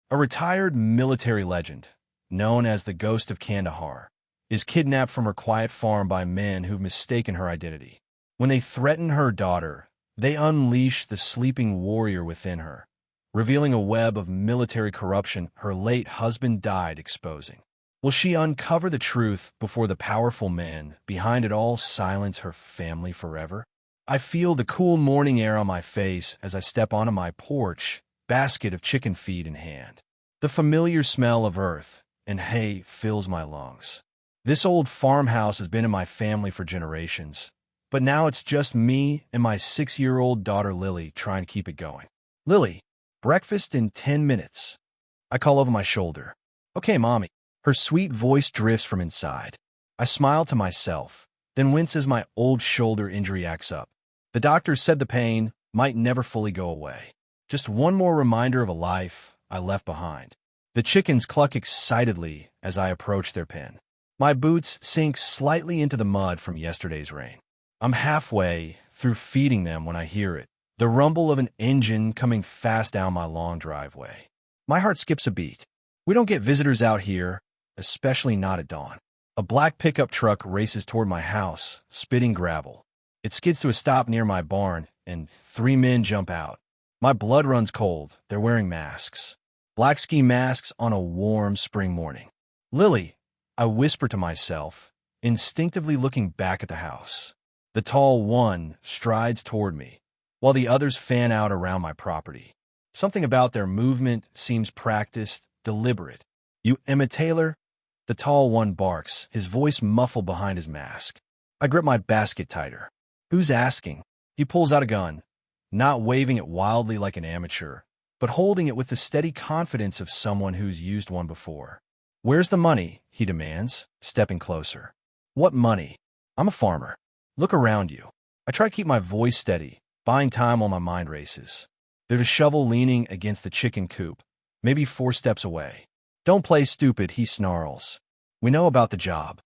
A retired military legend, known as the Ghost of Kandahar, is kidnapped from her quiet farm by men who've mistaken her identity. When they threaten her daughter, they unleash the sleeping warrior within her, revealing a web of military corruption her late husband died exposing. Will she uncover the truth before the powerful men behind it all silence her family forever? I feel the cool morning air on my face as I step onto my porch, basket of chicken feed in hand. The familiar smell of earth and hay fills my lungs. This old farmhouse has been in my family for generations, but now it's just me and my 6-year-old daughter Lily trying to keep it going. Lily, breakfast in 10 minutes. I call over my shoulder. Okay, Mommy. Her sweet voice drifts from inside. I smile to myself, then wince as my old shoulder injury acts up. The doctor said the pain might never fully go away. Just one more reminder of a life I left behind. The chickens cluck excitedly as I approach their pen. My boots sink slightly into the mud from yesterday's rain. I'm halfway through feeding them when I hear it, the rumble of an engine coming fast down my long driveway. My heart skips a beat. We don't get visitors out here, especially not at dawn. A black pickup truck races toward my house, spitting gravel. It skids to a stop near my barn, and 3 men jump out. My blood runs cold. They're wearing masks. Black ski masks on a warm spring morning. Lily, I whisper to myself, instinctively looking back at the house. The tall one strides toward me, while the others fan out around my property. Something about their movement seems practiced, deliberate. You Emma Taylor? The tall one barks, his voice muffled behind his mask. I grip my basket tighter. Who's asking? He pulls out a gun, not waving it wildly like an amateur, but holding it with the steady confidence of someone who's used one before. Where's the money? He demands, stepping closer. What money? I'm a farmer. Look around you. I try to keep my voice steady, buying time while my mind races. There's a shovel leaning against the chicken coop, maybe 4 steps away. Don't play stupid, he snarls. We know about the job.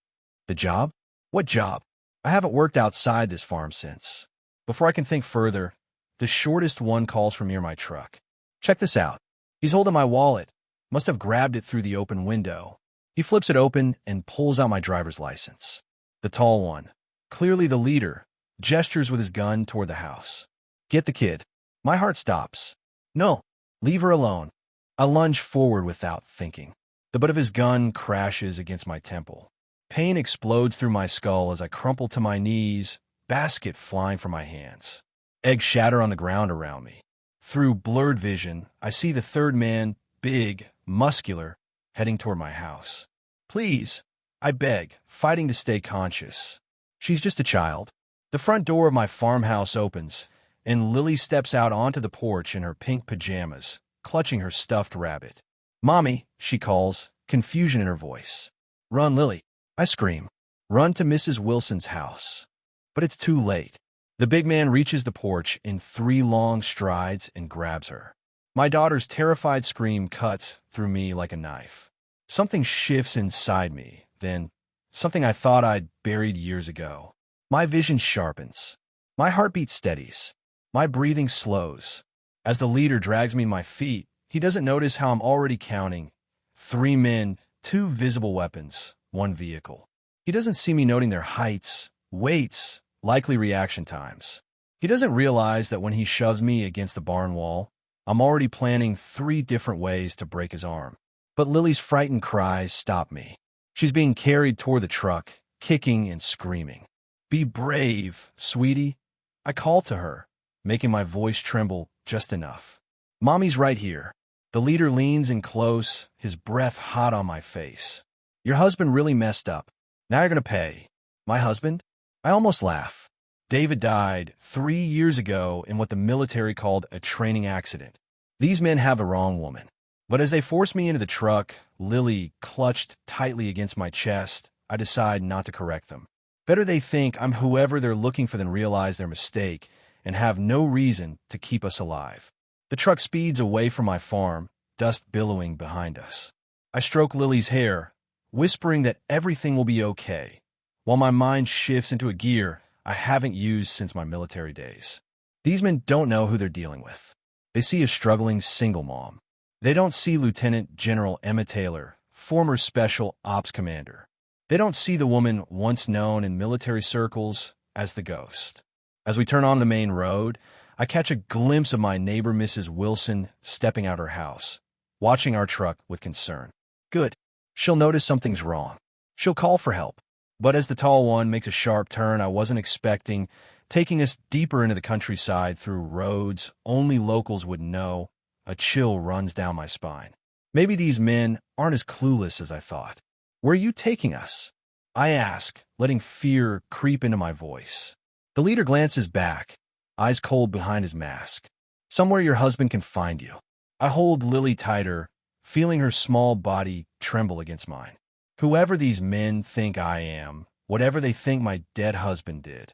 The job? What job? I haven't worked outside this farm since. Before I can think further, the shortest one calls from near my truck. Check this out. He's holding my wallet. Must have grabbed it through the open window. He flips it open and pulls out my driver's license. The tall one, clearly the leader, gestures with his gun toward the house. Get the kid. My heart stops. No, leave her alone. I lunge forward without thinking. The butt of his gun crashes against my temple. Pain explodes through my skull as I crumple to my knees, basket flying from my hands. Eggs shatter on the ground around me. Through blurred vision, I see the third man, big, muscular, heading toward my house. Please, I beg, fighting to stay conscious. She's just a child. The front door of my farmhouse opens, and Lily steps out onto the porch in her pink pajamas, clutching her stuffed rabbit. Mommy, she calls, confusion in her voice. Run, Lily. I scream. Run to Mrs. Wilson's house. But it's too late. The big man reaches the porch in 3 long strides and grabs her. My daughter's terrified scream cuts through me like a knife. Something shifts inside me, then something I thought I'd buried years ago. My vision sharpens. My heartbeat steadies. My breathing slows. As the leader drags me to my feet, he doesn't notice how I'm already counting. 3 men, 2 visible weapons, 1 vehicle. He doesn't see me noting their heights, weights, likely reaction times. He doesn't realize that when he shoves me against the barn wall, I'm already planning 3 different ways to break his arm. But Lily's frightened cries stop me. She's being carried toward the truck, kicking and screaming. Be brave, sweetie. I call to her, making my voice tremble just enough. Mommy's right here. The leader leans in close, his breath hot on my face. Your husband really messed up. Now you're gonna pay. My husband? I almost laugh. David died 3 years ago in what the military called a training accident. These men have the wrong woman. But as they force me into the truck, Lily clutched tightly against my chest, I decide not to correct them. Better they think I'm whoever they're looking for than realize their mistake and have no reason to keep us alive. The truck speeds away from my farm, dust billowing behind us. I stroke Lily's hair, whispering that everything will be okay, while my mind shifts into a gear I haven't used since my military days. These men don't know who they're dealing with. They see a struggling single mom. They don't see Lieutenant General Emma Taylor, former Special Ops Commander. They don't see the woman once known in military circles as the Ghost. As we turn on the main road, I catch a glimpse of my neighbor Mrs. Wilson stepping out her house, watching our truck with concern. Good. She'll notice something's wrong. She'll call for help. But as the tall one makes a sharp turn I wasn't expecting, taking us deeper into the countryside through roads only locals would know, a chill runs down my spine. Maybe these men aren't as clueless as I thought. Where are you taking us? I ask, letting fear creep into my voice. The leader glances back, eyes cold behind his mask. Somewhere your husband can find you. I hold Lily tighter, feeling her small body tremble against mine. Whoever these men think I am, whatever they think my dead husband did,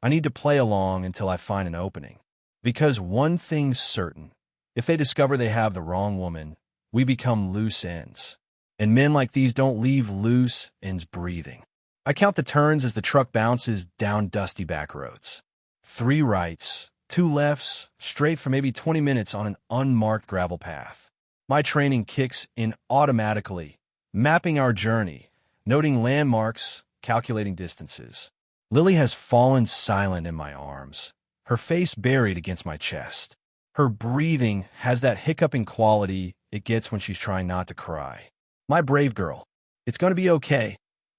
I need to play along until I find an opening. Because one thing's certain, if they discover they have the wrong woman, we become loose ends. And men like these don't leave loose ends breathing. I count the turns as the truck bounces down dusty back roads. 3 rights, 2 lefts, straight for maybe 20 minutes on an unmarked gravel path. My training kicks in automatically, mapping our journey, noting landmarks, calculating distances. Lily has fallen silent in my arms, her face buried against my chest. Her breathing has that hiccuping quality it gets when she's trying not to cry. My brave girl, it's going to be okay.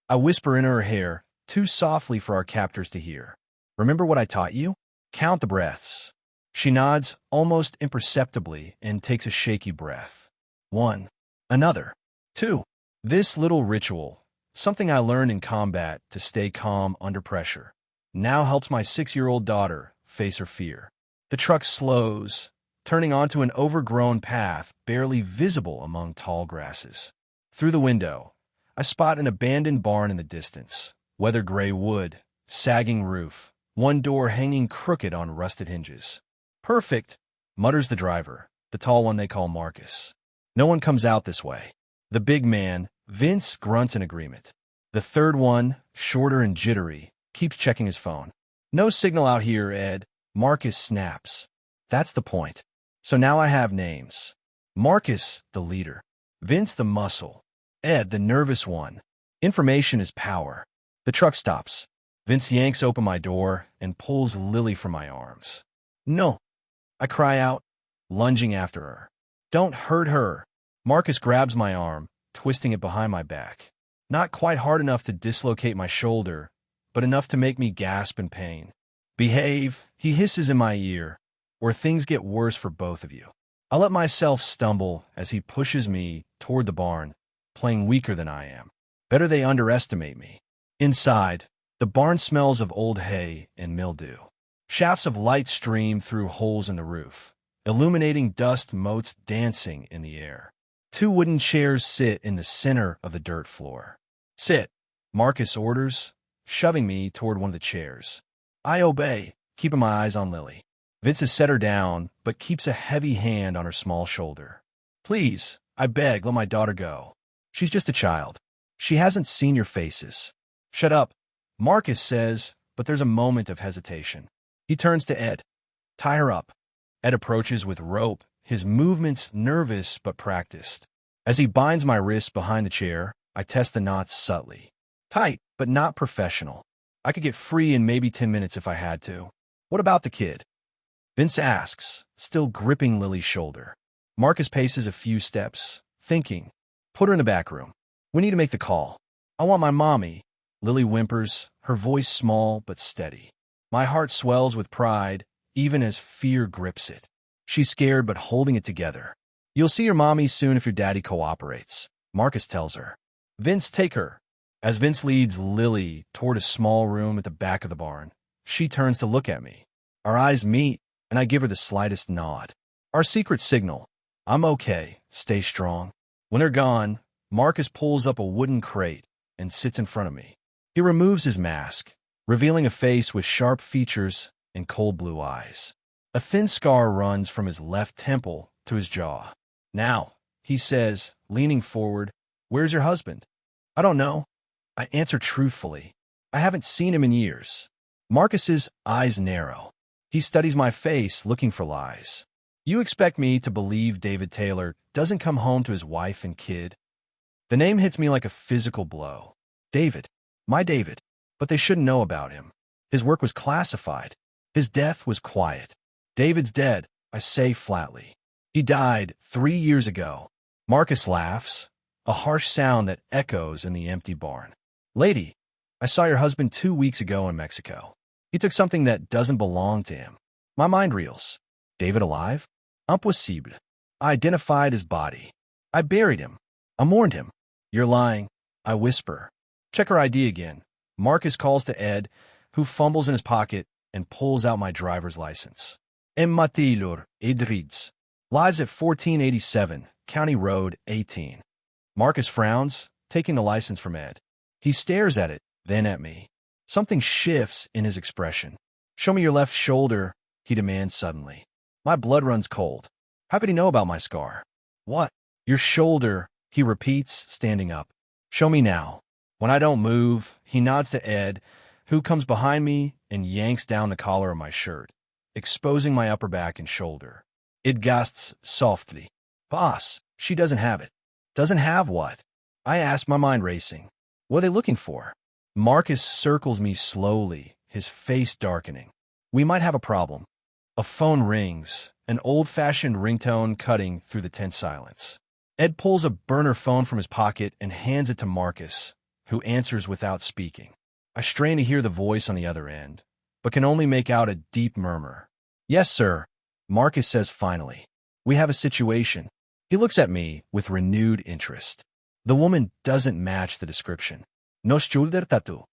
I whisper in her hair, too softly for our captors to hear. Remember what I taught you? Count the breaths. She nods almost imperceptibly and takes a shaky breath. 1. Another. 2. This little ritual, something I learned in combat to stay calm under pressure, now helps my 6-year-old daughter face her fear. The truck slows, turning onto an overgrown path barely visible among tall grasses. Through the window, I spot an abandoned barn in the distance. Weathered gray wood, sagging roof, one door hanging crooked on rusted hinges. Perfect, mutters the driver, the tall one they call Marcus. No one comes out this way. The big man, Vince, grunts in agreement. The third one, shorter and jittery, keeps checking his phone. No signal out here, Ed. Marcus snaps. That's the point. So now I have names. Marcus, the leader. Vince, the muscle. Ed, the nervous one. Information is power. The truck stops. Vince yanks open my door and pulls Lily from my arms. No, I cry out, lunging after her. Don't hurt her. Marcus grabs my arm, twisting it behind my back. Not quite hard enough to dislocate my shoulder, but enough to make me gasp in pain. Behave, he hisses in my ear, or things get worse for both of you. I let myself stumble as he pushes me toward the barn, playing weaker than I am. Better they underestimate me. Inside, the barn smells of old hay and mildew. Shafts of light stream through holes in the roof, illuminating dust motes dancing in the air. 2 wooden chairs sit in the center of the dirt floor. Sit, Marcus orders, shoving me toward one of the chairs. I obey, keeping my eyes on Lily. Vince has set her down, but keeps a heavy hand on her small shoulder. Please, I beg, let my daughter go. She's just a child. She hasn't seen your faces. Shut up, Marcus says, but there's a moment of hesitation. He turns to Ed. Tie her up. Ed approaches with rope, his movements nervous but practiced. As he binds my wrists behind the chair, I test the knots subtly. Tight, but not professional. I could get free in maybe 10 minutes if I had to. What about the kid? Vince asks, still gripping Lily's shoulder. Marcus paces a few steps, thinking. Put her in the back room. We need to make the call. I want my mommy. Lily whimpers, her voice small but steady. My heart swells with pride, even as fear grips it. She's scared but holding it together. You'll see your mommy soon if your daddy cooperates, Marcus tells her. Vince, take her. As Vince leads Lily toward a small room at the back of the barn, she turns to look at me. Our eyes meet, and I give her the slightest nod. Our secret signal. I'm okay. Stay strong. When they're gone, Marcus pulls up a wooden crate and sits in front of me. He removes his mask, revealing a face with sharp features and cold blue eyes. A thin scar runs from his left temple to his jaw. Now, he says, leaning forward, where's your husband? I don't know. I answer truthfully. I haven't seen him in years. Marcus's eyes narrow. He studies my face, looking for lies. You expect me to believe David Taylor doesn't come home to his wife and kid? The name hits me like a physical blow. David. My David. But they shouldn't know about him. His work was classified. His death was quiet. David's dead, I say flatly. He died 3 years ago. Marcus laughs, a harsh sound that echoes in the empty barn. Lady, I saw your husband 2 weeks ago in Mexico. He took something that doesn't belong to him. My mind reels. David alive? Impossible. I identified his body. I buried him. I mourned him. You're lying, I whisper. Check her ID again. Marcus calls to Ed, who fumbles in his pocket and pulls out my driver's license. M. Matilur, Ed reads. Lives at 1487, County Road 18. Marcus frowns, taking the license from Ed. He stares at it, then at me. Something shifts in his expression. Show me your left shoulder, he demands suddenly. My blood runs cold. How could he know about my scar? What? Your shoulder, he repeats, standing up. Show me now. When I don't move, he nods to Ed, who comes behind me and yanks down the collar of my shirt, exposing my upper back and shoulder. It gasps softly. Boss, she doesn't have it. Doesn't have what? I ask, my mind racing. What are they looking for? Marcus circles me slowly, his face darkening. We might have a problem. A phone rings, an old-fashioned ringtone cutting through the tense silence. Ed pulls a burner phone from his pocket and hands it to Marcus, who answers without speaking. I strain to hear the voice on the other end, but can only make out a deep murmur. Yes, sir, Marcus says finally. We have a situation. He looks at me with renewed interest. The woman doesn't match the description. No shoulder tattoo.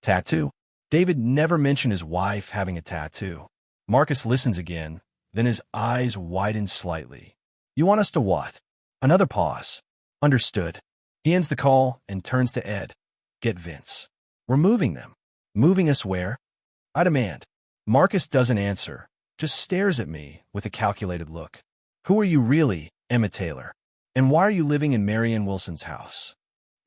Tattoo? David never mentioned his wife having a tattoo. Marcus listens again, then his eyes widen slightly. You want us to what? Another pause. Understood. He ends the call and turns to Ed. Get Vince. We're moving them. Moving us where? I demand. Marcus doesn't answer, just stares at me with a calculated look. Who are you really, Emma Taylor? And why are you living in Marianne Wilson's house?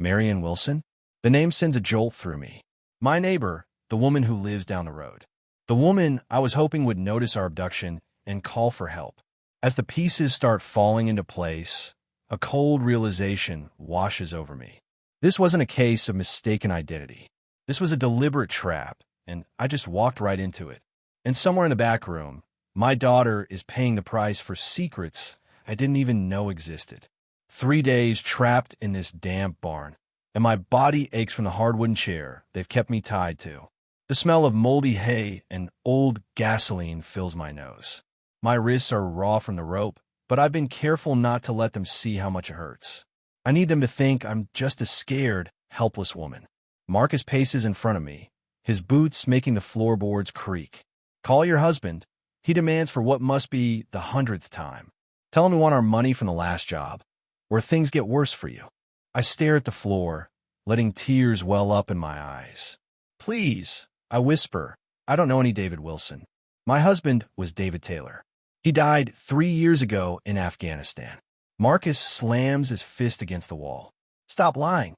Marianne Wilson? The name sends a jolt through me. My neighbor, the woman who lives down the road. The woman I was hoping would notice our abduction and call for help. As the pieces start falling into place, a cold realization washes over me. This wasn't a case of mistaken identity. This was a deliberate trap, and I just walked right into it. And somewhere in the back room, my daughter is paying the price for secrets I didn't even know existed. 3 days trapped in this damp barn, and my body aches from the hard-wooden chair they've kept me tied to. The smell of moldy hay and old gasoline fills my nose. My wrists are raw from the rope, but I've been careful not to let them see how much it hurts. I need them to think I'm just a scared, helpless woman. Marcus paces in front of me, his boots making the floorboards creak. Call your husband, he demands for what must be the 100th time. Tell him we want our money from the last job, where things get worse for you. I stare at the floor, letting tears well up in my eyes. Please, I whisper, I don't know any David Wilson. My husband was David Taylor. He died 3 years ago in Afghanistan. Marcus slams his fist against the wall. Stop lying.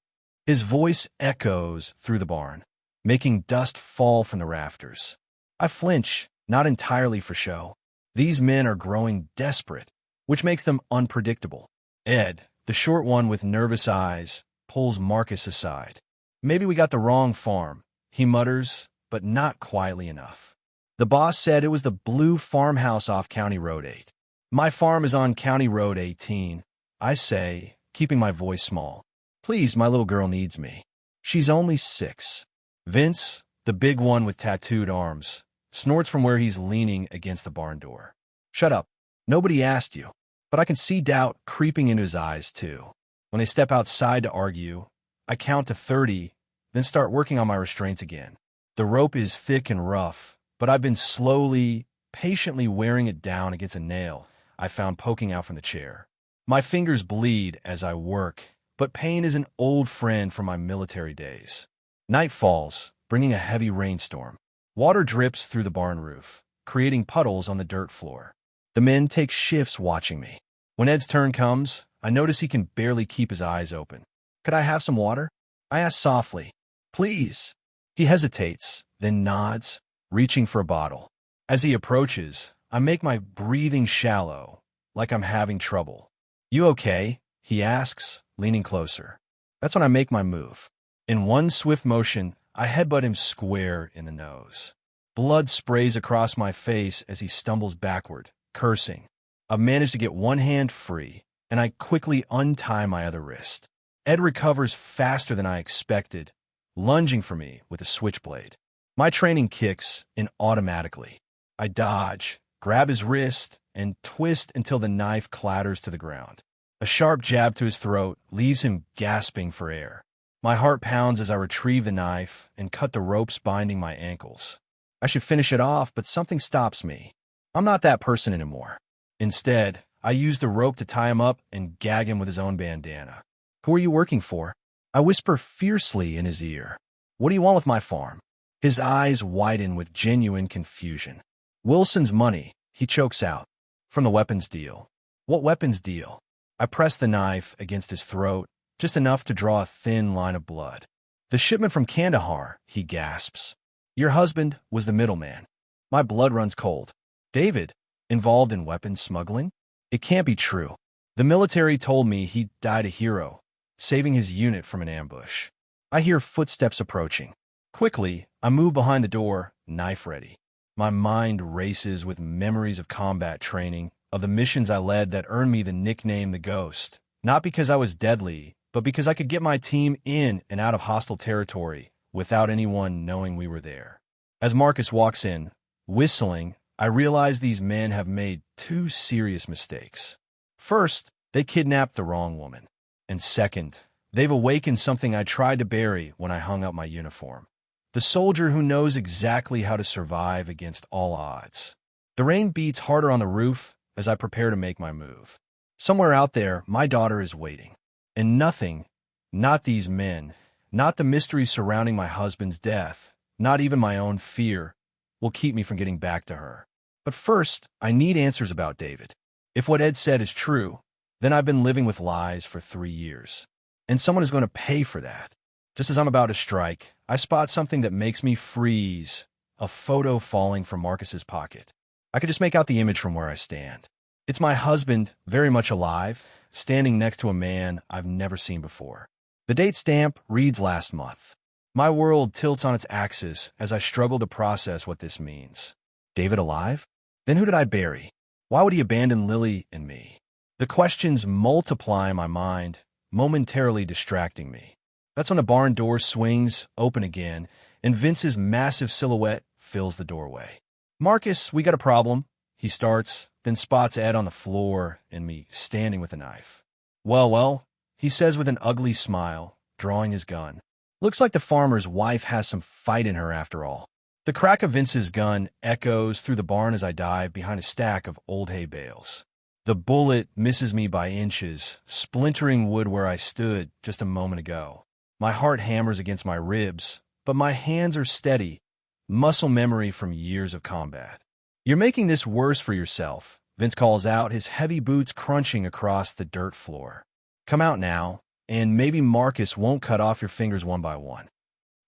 His voice echoes through the barn, making dust fall from the rafters. I flinch, not entirely for show. These men are growing desperate, which makes them unpredictable. Ed, the short one with nervous eyes, pulls Marcus aside. Maybe we got the wrong farm, he mutters, but not quietly enough. The boss said it was the blue farmhouse off County Road 8. My farm is on County Road 18, I say, keeping my voice small. Please, my little girl needs me. She's only 6. Vince, the big one with tattooed arms, snorts from where he's leaning against the barn door. Shut up. Nobody asked you. But I can see doubt creeping into his eyes, too. When they step outside to argue, I count to 30, then start working on my restraints again. The rope is thick and rough, but I've been slowly, patiently wearing it down against a nail I found poking out from the chair. My fingers bleed as I work, but pain is an old friend from my military days. Night falls, bringing a heavy rainstorm. Water drips through the barn roof, creating puddles on the dirt floor. The men take shifts watching me. When Ed's turn comes, I notice he can barely keep his eyes open. Could I have some water? I ask softly. Please. He hesitates, then nods, reaching for a bottle. As he approaches, I make my breathing shallow, like I'm having trouble. "You okay?" he asks, leaning closer. That's when I make my move. In one swift motion, I headbutt him square in the nose. Blood sprays across my face as he stumbles backward, cursing. I've managed to get one hand free, and I quickly untie my other wrist. Ed recovers faster than I expected, lunging for me with a switchblade. My training kicks in automatically. I dodge, grab his wrist, and twist until the knife clatters to the ground. A sharp jab to his throat leaves him gasping for air. My heart pounds as I retrieve the knife and cut the ropes binding my ankles. I should finish it off, but something stops me. I'm not that person anymore. Instead, I use the rope to tie him up and gag him with his own bandana. "Who are you working for?" I whisper fiercely in his ear. "What do you want with my farm?" His eyes widen with genuine confusion. "Wilson's money," he chokes out. "From the weapons deal." "What weapons deal?" I press the knife against his throat, just enough to draw a thin line of blood. "The shipment from Kandahar," he gasps. "Your husband was the middleman." My blood runs cold. "David, involved in weapons smuggling?" It can't be true. The military told me he died a hero, saving his unit from an ambush. I hear footsteps approaching. Quickly, I move behind the door, knife ready. My mind races with memories of combat training, of the missions I led that earned me the nickname the Ghost, not because I was deadly, but because I could get my team in and out of hostile territory without anyone knowing we were there. As Marcus walks in, whistling, I realize these men have made two serious mistakes. First, they kidnapped the wrong woman. And second, they've awakened something I tried to bury when I hung up my uniform. The soldier who knows exactly how to survive against all odds. The rain beats harder on the roof as I prepare to make my move. Somewhere out there, my daughter is waiting. And nothing, not these men, not the mystery surrounding my husband's death, not even my own fear, will keep me from getting back to her. But first, I need answers about David. If what Ed said is true, then I've been living with lies for 3 years. And someone is going to pay for that. Just as I'm about to strike, I spot something that makes me freeze, a photo falling from Marcus's pocket. I could just make out the image from where I stand. It's my husband, very much alive, standing next to a man I've never seen before. The date stamp reads last month. My world tilts on its axis as I struggle to process what this means. David alive? Then who did I bury? Why would he abandon Lily and me? The questions multiply in my mind, momentarily distracting me. That's when the barn door swings open again, and Vince's massive silhouette fills the doorway. "Marcus, we got a problem," he starts, then spots Ed on the floor and me standing with a knife. Well, he says with an ugly smile, drawing his gun. "Looks like the farmer's wife has some fight in her after all." The crack of Vince's gun echoes through the barn as I dive behind a stack of old hay bales. The bullet misses me by inches, splintering wood where I stood just a moment ago. My heart hammers against my ribs, but my hands are steady, muscle memory from years of combat. "You're making this worse for yourself," Vince calls out, his heavy boots crunching across the dirt floor. "Come out now, and maybe Marcus won't cut off your fingers one by one."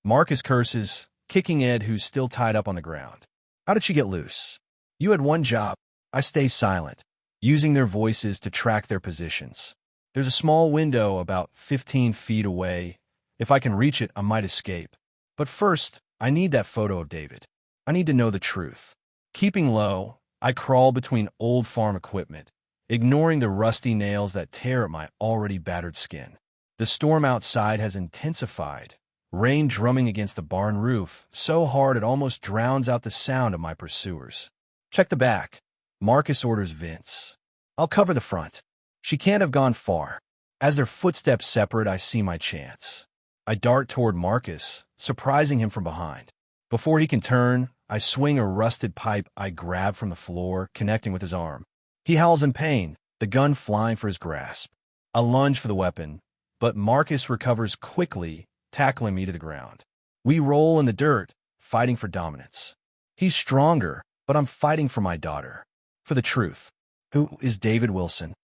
Marcus curses, kicking Ed, who's still tied up on the ground. "How did she get loose?" "You had one job." I stay silent, using their voices to track their positions. There's a small window about 15 feet away. If I can reach it, I might escape. But first, I need that photo of David. I need to know the truth. Keeping low, I crawl between old farm equipment, ignoring the rusty nails that tear at my already battered skin. The storm outside has intensified, rain drumming against the barn roof so hard it almost drowns out the sound of my pursuers. "Check the back," Marcus orders Vince. "I'll cover the front." She can't have gone far. As their footsteps separate, I see my chance. I dart toward Marcus, surprising him from behind. Before he can turn, I swing a rusted pipe I grab from the floor, connecting with his arm. He howls in pain, the gun flying for his grasp. I lunge for the weapon, but Marcus recovers quickly, tackling me to the ground. We roll in the dirt, fighting for dominance. He's stronger, but I'm fighting for my daughter. For the truth. Who is David Wilson?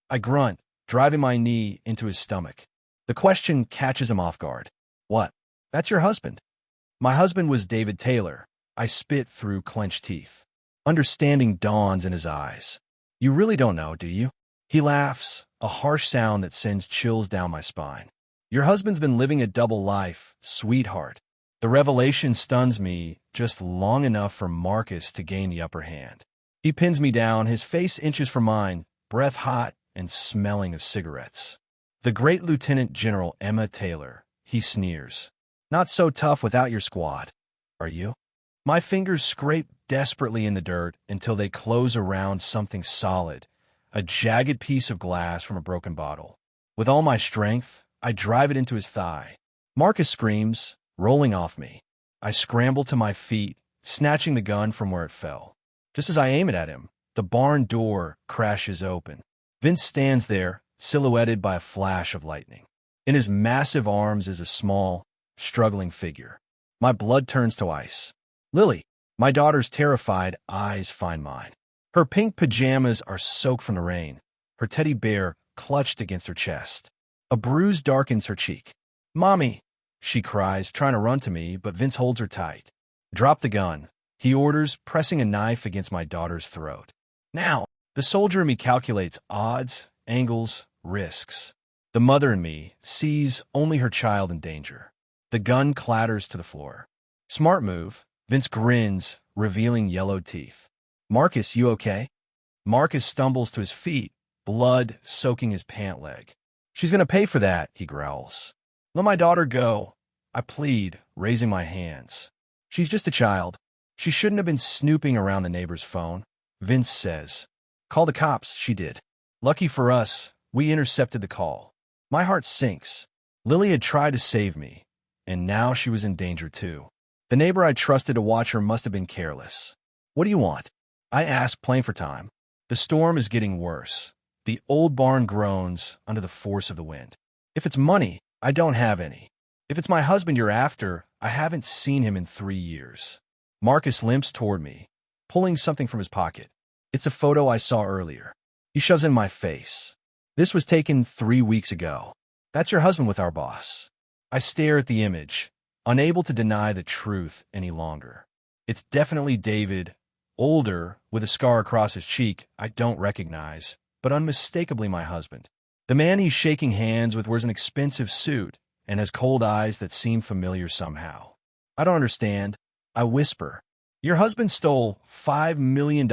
I grunt, driving my knee into his stomach. The question catches him off guard. "What? That's your husband?" "My husband was David Taylor." I spit through clenched teeth. Understanding dawns in his eyes. You really don't know, do you? He laughs, a harsh sound that sends chills down my spine. Your husband's been living a double life, sweetheart. The revelation stuns me just long enough for Marcus to gain the upper hand. He pins me down, his face inches from mine, breath hot and smelling of cigarettes. The great Lieutenant General Emma Taylor, he sneers. Not so tough without your squad, are you? My fingers scrape desperately in the dirt until they close around something solid, a jagged piece of glass from a broken bottle. With all my strength, I drive it into his thigh. Marcus screams, rolling off me. I scramble to my feet, snatching the gun from where it fell. Just as I aim it at him, the barn door crashes open. Vince stands there, silhouetted by a flash of lightning. In his massive arms is a small, struggling figure. My blood turns to ice. Lily, my daughter's terrified eyes find mine. Her pink pajamas are soaked from the rain, her teddy bear clutched against her chest. A bruise darkens her cheek. Mommy, she cries, trying to run to me, but Vince holds her tight. Drop the gun, he orders, pressing a knife against my daughter's throat. Now, the soldier in me calculates odds, angles, risks. The mother in me sees only her child in danger. The gun clatters to the floor. Smart move. Vince grins, revealing yellowed teeth. Marcus, you okay? Marcus stumbles to his feet, blood soaking his pant leg. She's gonna pay for that, he growls. Let my daughter go, I plead, raising my hands. She's just a child. She shouldn't have been snooping around the neighbor's phone, Vince says. Call the cops, she did. Lucky for us, we intercepted the call. My heart sinks. Lily had tried to save me, and now she was in danger too. The neighbor I trusted to watch her must have been careless. What do you want? I ask, playing for time. The storm is getting worse. The old barn groans under the force of the wind. If it's money, I don't have any. If it's my husband you're after, I haven't seen him in 3 years. Marcus limps toward me, pulling something from his pocket. It's a photo I saw earlier. He shoves it in my face. This was taken 3 weeks ago. That's your husband with our boss. I stare at the image, unable to deny the truth any longer. It's definitely David, older, with a scar across his cheek I don't recognize, but unmistakably my husband. The man he's shaking hands with wears an expensive suit and has cold eyes that seem familiar somehow. I don't understand. I whisper. Your husband stole $5 million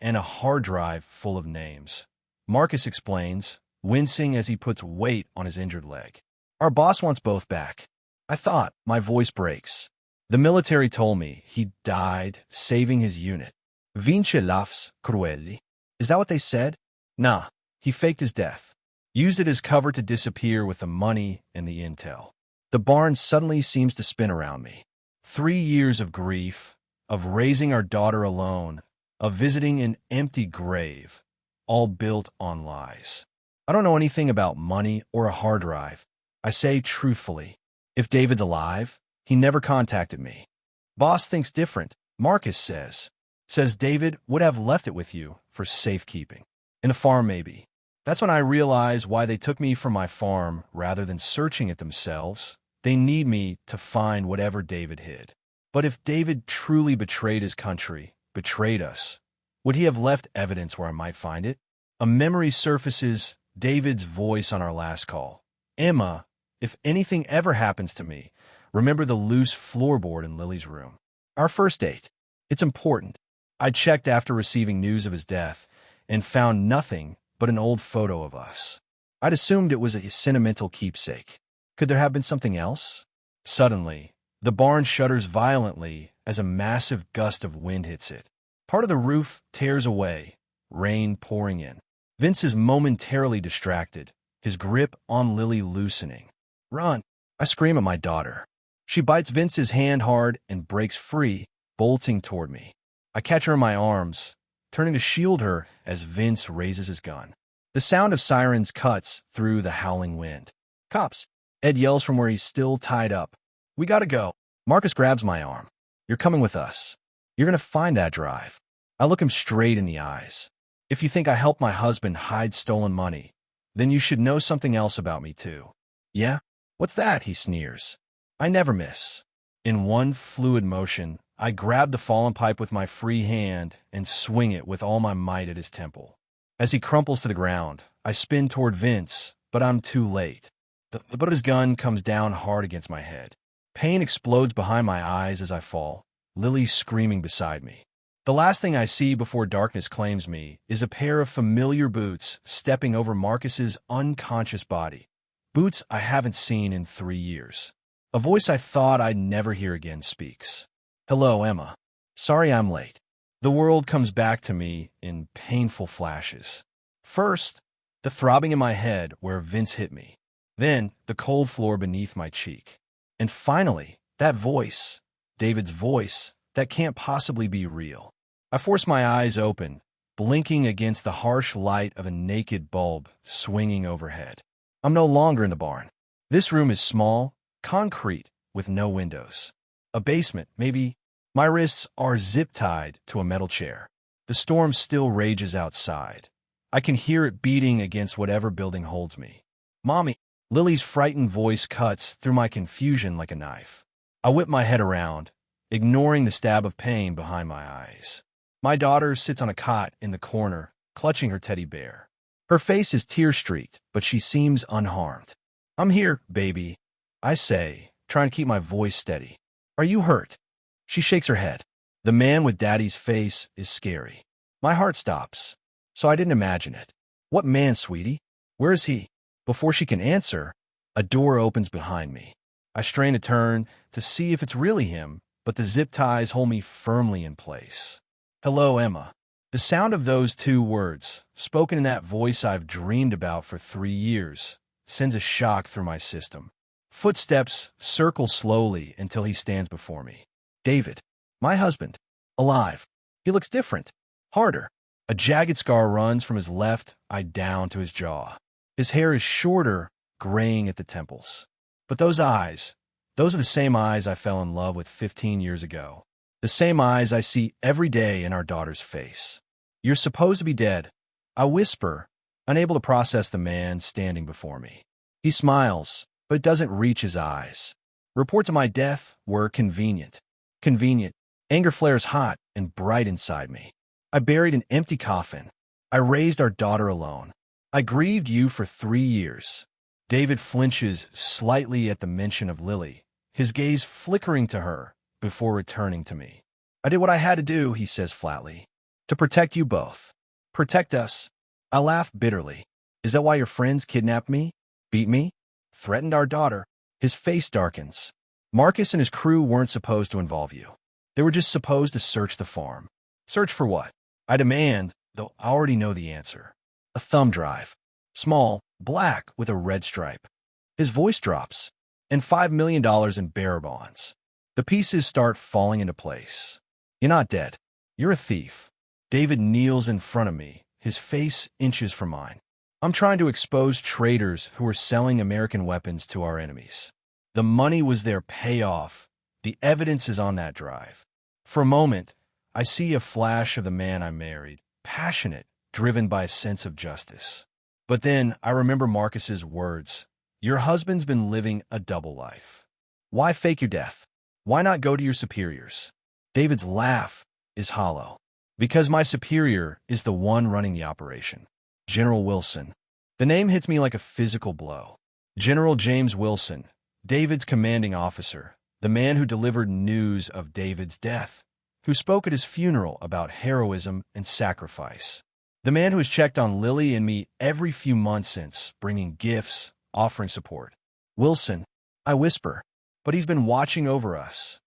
and a hard drive full of names. Marcus explains, wincing as he puts weight on his injured leg. Our boss wants both back. I thought. My voice breaks. The military told me he died saving his unit. Vince laughs cruelli. Is that what they said? Nah, he faked his death. Used it as cover to disappear with the money and the intel. The barn suddenly seems to spin around me. 3 years of grief, of raising our daughter alone, of visiting an empty grave, all built on lies. I don't know anything about money or a hard drive. I say truthfully. If David's alive, he never contacted me. Boss thinks different, Marcus says. Says David would have left it with you for safekeeping. In a farm, maybe. That's when I realize why they took me from my farm rather than searching it themselves. They need me to find whatever David hid. But if David truly betrayed his country, betrayed us, would he have left evidence where I might find it? A memory surfaces, David's voice on our last call. Emma, if anything ever happens to me, remember the loose floorboard in Lily's room. Our first date. It's important. I checked after receiving news of his death and found nothing but an old photo of us. I'd assumed it was a sentimental keepsake. Could there have been something else? Suddenly, the barn shudders violently as a massive gust of wind hits it. Part of the roof tears away, rain pouring in. Vince is momentarily distracted, his grip on Lily loosening. Run! I scream at my daughter. She bites Vince's hand hard and breaks free, bolting toward me. I catch her in my arms, turning to shield her as Vince raises his gun. The sound of sirens cuts through the howling wind. Cops! Ed yells from where he's still tied up. We gotta go. Marcus grabs my arm. You're coming with us. You're gonna find that drive. I look him straight in the eyes. If you think I helped my husband hide stolen money, then you should know something else about me too. Yeah? What's that? He sneers. I never miss. In one fluid motion, I grab the fallen pipe with my free hand and swing it with all my might at his temple. As he crumples to the ground, I spin toward Vince, but I'm too late. The butt of his gun comes down hard against my head. Pain explodes behind my eyes as I fall, Lily screaming beside me. The last thing I see before darkness claims me is a pair of familiar boots stepping over Marcus's unconscious body. Boots I haven't seen in 3 years. A voice I thought I'd never hear again speaks. "Hello, Emma. Sorry I'm late." The world comes back to me in painful flashes. First, the throbbing in my head where Vince hit me. Then, the cold floor beneath my cheek. And finally, that voice, David's voice, that can't possibly be real. I force my eyes open, blinking against the harsh light of a naked bulb swinging overhead. I'm no longer in the barn. This room is small, concrete, with no windows. A basement, maybe. My wrists are zip-tied to a metal chair. The storm still rages outside. I can hear it beating against whatever building holds me. "Mommy!" Lily's frightened voice cuts through my confusion like a knife. I whip my head around, ignoring the stab of pain behind my eyes. My daughter sits on a cot in the corner, clutching her teddy bear. Her face is tear-streaked, but she seems unharmed. "I'm here, baby," I say, trying to keep my voice steady. "Are you hurt?" She shakes her head. The man with Daddy's face is scary. My heart stops. So I didn't imagine it. "What man, sweetie? Where is he?" Before she can answer, a door opens behind me. I strain to turn to see if it's really him, but the zip ties hold me firmly in place. "Hello, Emma." The sound of those 2 words, spoken in that voice I've dreamed about for 3 years, sends a shock through my system. Footsteps circle slowly until he stands before me. David, my husband, alive. He looks different, harder. A jagged scar runs from his left eye down to his jaw. His hair is shorter, graying at the temples. But those eyes, those are the same eyes I fell in love with 15 years ago. The same eyes I see every day in our daughter's face. "You're supposed to be dead," I whisper, unable to process the man standing before me. He smiles, but it doesn't reach his eyes. Reports of my death were convenient. Convenient. Anger flares hot and bright inside me. I buried an empty coffin. I raised our daughter alone. I grieved you for 3 years. David flinches slightly at the mention of Lily, his gaze flickering to her before returning to me. "I did what I had to do," he says flatly. "To protect you both. Protect us." I laugh bitterly. "Is that why your friends kidnapped me? Beat me? Threatened our daughter?" His face darkens. "Marcus and his crew weren't supposed to involve you. They were just supposed to search the farm." "Search for what?" I demand, though I already know the answer. "A thumb drive. Small, black, with a red stripe." His voice drops. "And $5 million in bearer bonds." The pieces start falling into place. "You're not dead. You're a thief." David kneels in front of me, his face inches from mine. "I'm trying to expose traitors who are selling American weapons to our enemies. The money was their payoff. The evidence is on that drive." For a moment, I see a flash of the man I married, passionate, driven by a sense of justice. But then I remember Marcus's words. "Your husband's been living a double life. Why fake your death? Why not go to your superiors?" David's laugh is hollow. "Because my superior is the one running the operation. General Wilson." The name hits me like a physical blow. General James Wilson, David's commanding officer, the man who delivered news of David's death, who spoke at his funeral about heroism and sacrifice. The man who has checked on Lily and me every few months since, bringing gifts, offering support. "Wilson," I whisper, "but he's been watching over us."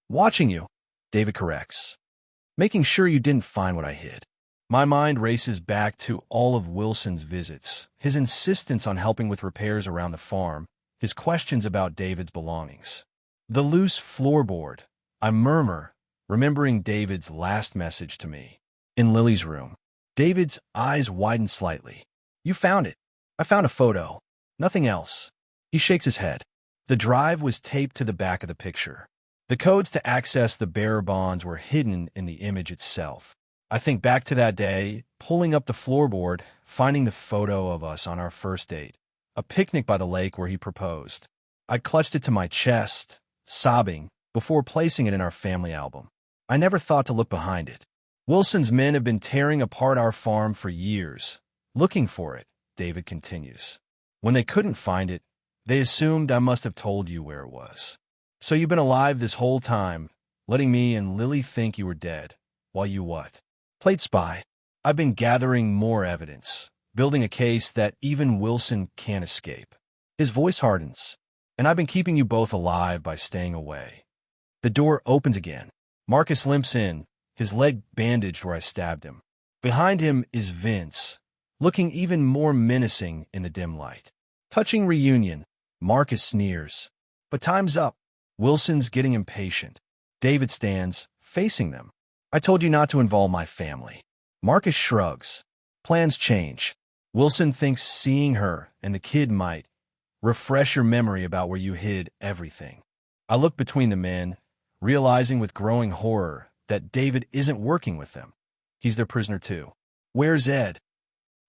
"Watching you," David corrects. "Making sure you didn't find what I hid." My mind races back to all of Wilson's visits, his insistence on helping with repairs around the farm, his questions about David's belongings. The loose floorboard, I murmur, remembering David's last message to me. In Lily's room. David's eyes widen slightly. "You found it." "I found a photo. Nothing else." He shakes his head. The drive was taped to the back of the picture. The codes to access the bearer bonds were hidden in the image itself. I think back to that day, pulling up the floorboard, finding the photo of us on our first date, a picnic by the lake where he proposed. I clutched it to my chest, sobbing, before placing it in our family album. I never thought to look behind it. Wilson's men have been tearing apart our farm for years, looking for it, David continues. When they couldn't find it, they assumed I must have told you where it was. So you've been alive this whole time, letting me and Lily think you were dead, while you what? Played spy. I've been gathering more evidence, building a case that even Wilson can't escape. His voice hardens, and I've been keeping you both alive by staying away. The door opens again. Marcus limps in, his leg bandaged where I stabbed him. Behind him is Vince, looking even more menacing in the dim light. Touching reunion, Marcus sneers. But time's up. Wilson's getting impatient. David stands, facing them. I told you not to involve my family. Marcus shrugs. Plans change. Wilson thinks seeing her and the kid might refresh your memory about where you hid everything. I look between the men, realizing with growing horror that David isn't working with them. He's their prisoner too. Where's Ed?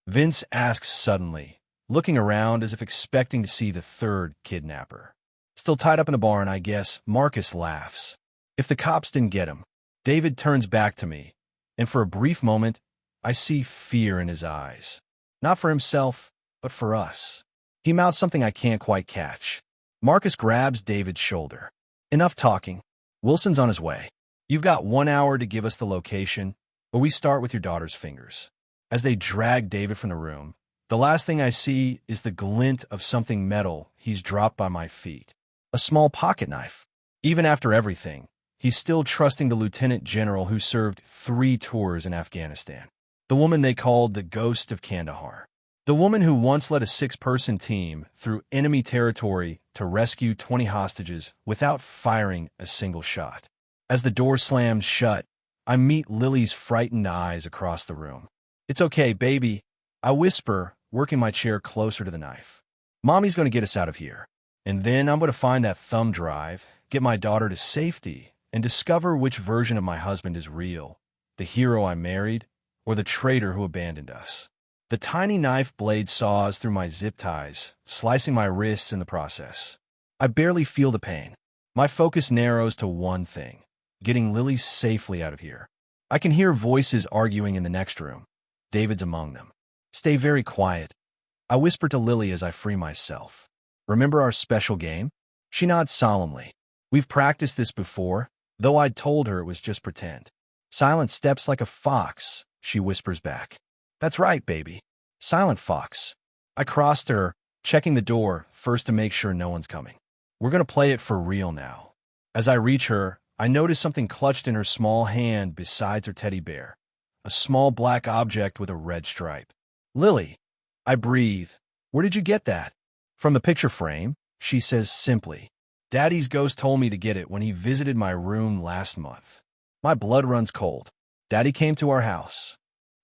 Vince asks suddenly, looking around as if expecting to see the third kidnapper. Still tied up in the barn, I guess. Marcus laughs. If the cops didn't get him. David turns back to me, and for a brief moment, I see fear in his eyes. Not for himself, but for us. He mouths something I can't quite catch. Marcus grabs David's shoulder. Enough talking. Wilson's on his way. You've got 1 hour to give us the location, but we start with your daughter's fingers. As they drag David from the room, the last thing I see is the glint of something metal he's dropped by my feet. A small pocket knife. Even after everything, he's still trusting the lieutenant general who served 3 tours in Afghanistan. The woman they called the Ghost of Kandahar. The woman who once led a 6-person team through enemy territory to rescue 20 hostages without firing a single shot. As the door slams shut, I meet Lily's frightened eyes across the room. It's okay, baby, I whisper, working my chair closer to the knife. Mommy's going to get us out of here. And then I'm going to find that thumb drive, get my daughter to safety, and discover which version of my husband is real, the hero I married, or the traitor who abandoned us. The tiny knife blade saws through my zip ties, slicing my wrists in the process. I barely feel the pain. My focus narrows to one thing, getting Lily safely out of here. I can hear voices arguing in the next room. David's among them. Stay very quiet. I whisper to Lily as I free myself. Remember our special game? She nods solemnly. We've practiced this before, though I'd told her it was just pretend. Silent steps like a fox, she whispers back. That's right, baby. Silent fox. I cross to her, checking the door, first to make sure no one's coming. We're going to play it for real now. As I reach her, I notice something clutched in her small hand beside her teddy bear. A small black object with a red stripe. Lily. I breathe. Where did you get that? From the picture frame, she says simply. Daddy's ghost told me to get it when he visited my room last month. My blood runs cold. Daddy came to our house.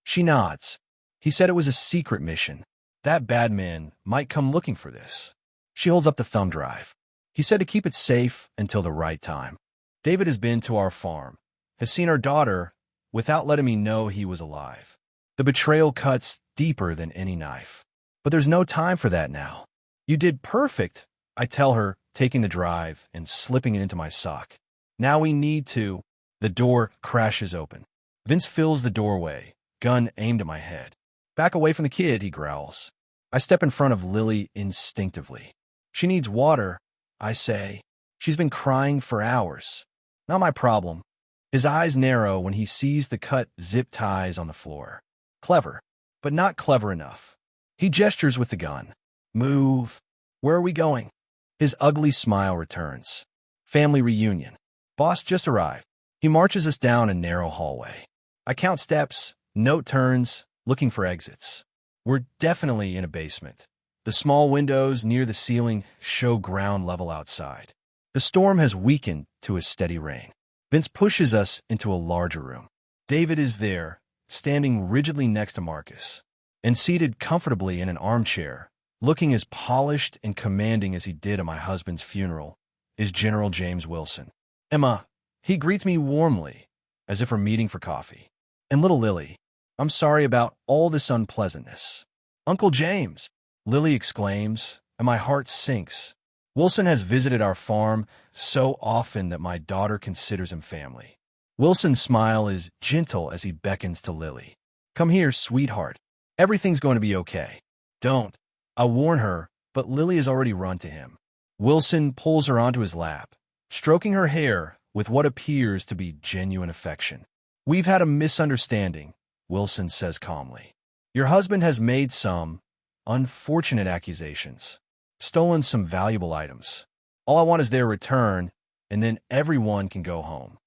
She nods. He said it was a secret mission. That bad man might come looking for this. She holds up the thumb drive. He said to keep it safe until the right time. David has been to our farm, has seen our daughter, without letting me know he was alive. The betrayal cuts deeper than any knife. But there's no time for that now. You did perfect, I tell her, taking the drive and slipping it into my sock. Now we need to. The door crashes open. Vince fills the doorway, gun aimed at my head. Back away from the kid, he growls. I step in front of Lily instinctively. She needs water, I say. She's been crying for hours. Not my problem. His eyes narrow when he sees the cut zip ties on the floor. Clever, but not clever enough. He gestures with the gun. Move. Where are we going? His ugly smile returns. Family reunion. Boss just arrived. He marches us down a narrow hallway. I count steps, note turns, looking for exits. We're definitely in a basement. The small windows near the ceiling show ground level outside. The storm has weakened to a steady rain. Vince pushes us into a larger room. David is there, standing rigidly next to Marcus, and seated comfortably in an armchair, looking as polished and commanding as he did at my husband's funeral, is General James Wilson. Emma, he greets me warmly, as if we're meeting for coffee. And little Lily, I'm sorry about all this unpleasantness. Uncle James, Lily exclaims, and my heart sinks. Wilson has visited our farm so often that my daughter considers him family. Wilson's smile is gentle as he beckons to Lily. Come here, sweetheart. Everything's going to be okay. Don't. I warn her, but Lily has already run to him. Wilson pulls her onto his lap, stroking her hair with what appears to be genuine affection. We've had a misunderstanding, Wilson says calmly. Your husband has made some unfortunate accusations, stolen some valuable items. All I want is their return, and then everyone can go home.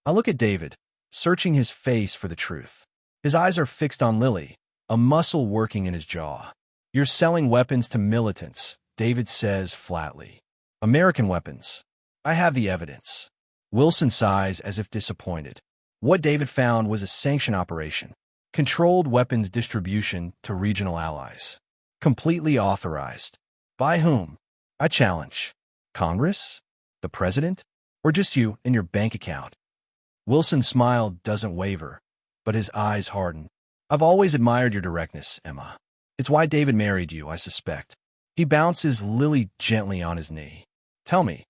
I look at David, searching his face for the truth. His eyes are fixed on Lily, a muscle working in his jaw. You're selling weapons to militants, David says flatly. American weapons. I have the evidence. Wilson sighs as if disappointed. What David found was a sanctioned operation. Controlled weapons distribution to regional allies. Completely authorized. By whom? I challenge. Congress? The president? Or just you and your bank account? Wilson's smile doesn't waver, but his eyes harden. I've always admired your directness, Emma. It's why David married you, I suspect. He bounces Lily gently on his knee. Tell me,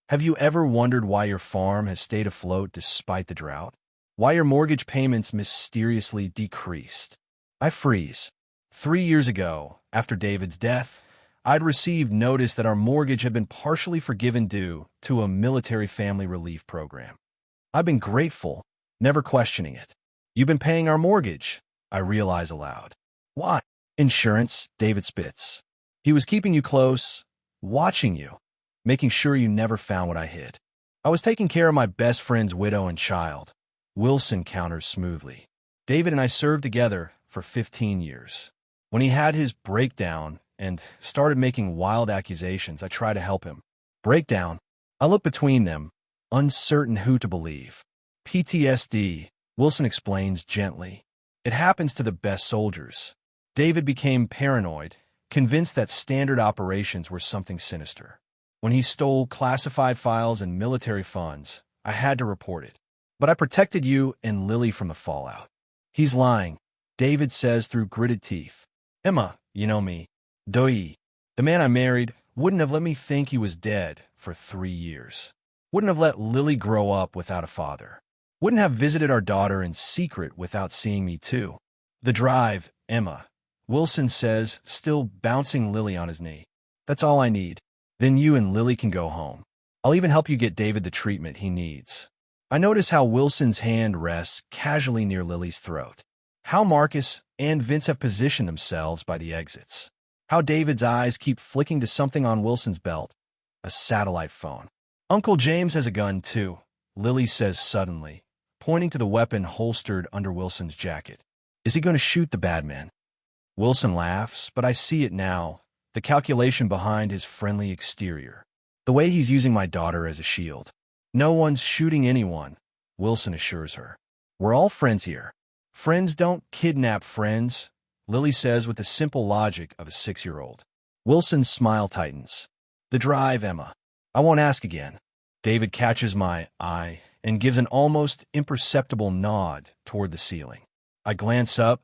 have you ever wondered why your farm has stayed afloat despite the drought? Why your mortgage payments mysteriously decreased? I freeze. 3 years ago, after David's death, I'd received notice that our mortgage had been partially forgiven due to a military family relief program. I've been grateful, never questioning it. You've been paying our mortgage, I realize aloud. Why? Insurance, David spits. He was keeping you close, watching you, making sure you never found what I hid. I was taking care of my best friend's widow and child. Wilson counters smoothly. David and I served together for 15 years. When he had his breakdown and started making wild accusations, I tried to help him. Breakdown. I look between them, uncertain who to believe. PTSD, Wilson explains gently. It happens to the best soldiers. David became paranoid, convinced that standard operations were something sinister. When he stole classified files and military funds, I had to report it. But I protected you and Lily from the fallout. He's lying, David says through gritted teeth. Emma, you know me. Doi. The man I married wouldn't have let me think he was dead for 3 years. Wouldn't have let Lily grow up without a father. Wouldn't have visited our daughter in secret without seeing me too. The drive, Emma. Wilson says, still bouncing Lily on his knee. That's all I need. Then you and Lily can go home. I'll even help you get David the treatment he needs. I notice how Wilson's hand rests casually near Lily's throat. How Marcus and Vince have positioned themselves by the exits. How David's eyes keep flicking to something on Wilson's belt. A satellite phone. Uncle James has a gun too, Lily says suddenly, pointing to the weapon holstered under Wilson's jacket. Is he going to shoot the bad man? Wilson laughs, but I see it now, the calculation behind his friendly exterior. The way he's using my daughter as a shield. No one's shooting anyone, Wilson assures her. We're all friends here. Friends don't kidnap friends, Lily says with the simple logic of a 6-year-old. Wilson's smile tightens. The drive, Emma. I won't ask again. David catches my eye and gives an almost imperceptible nod toward the ceiling. I glance up,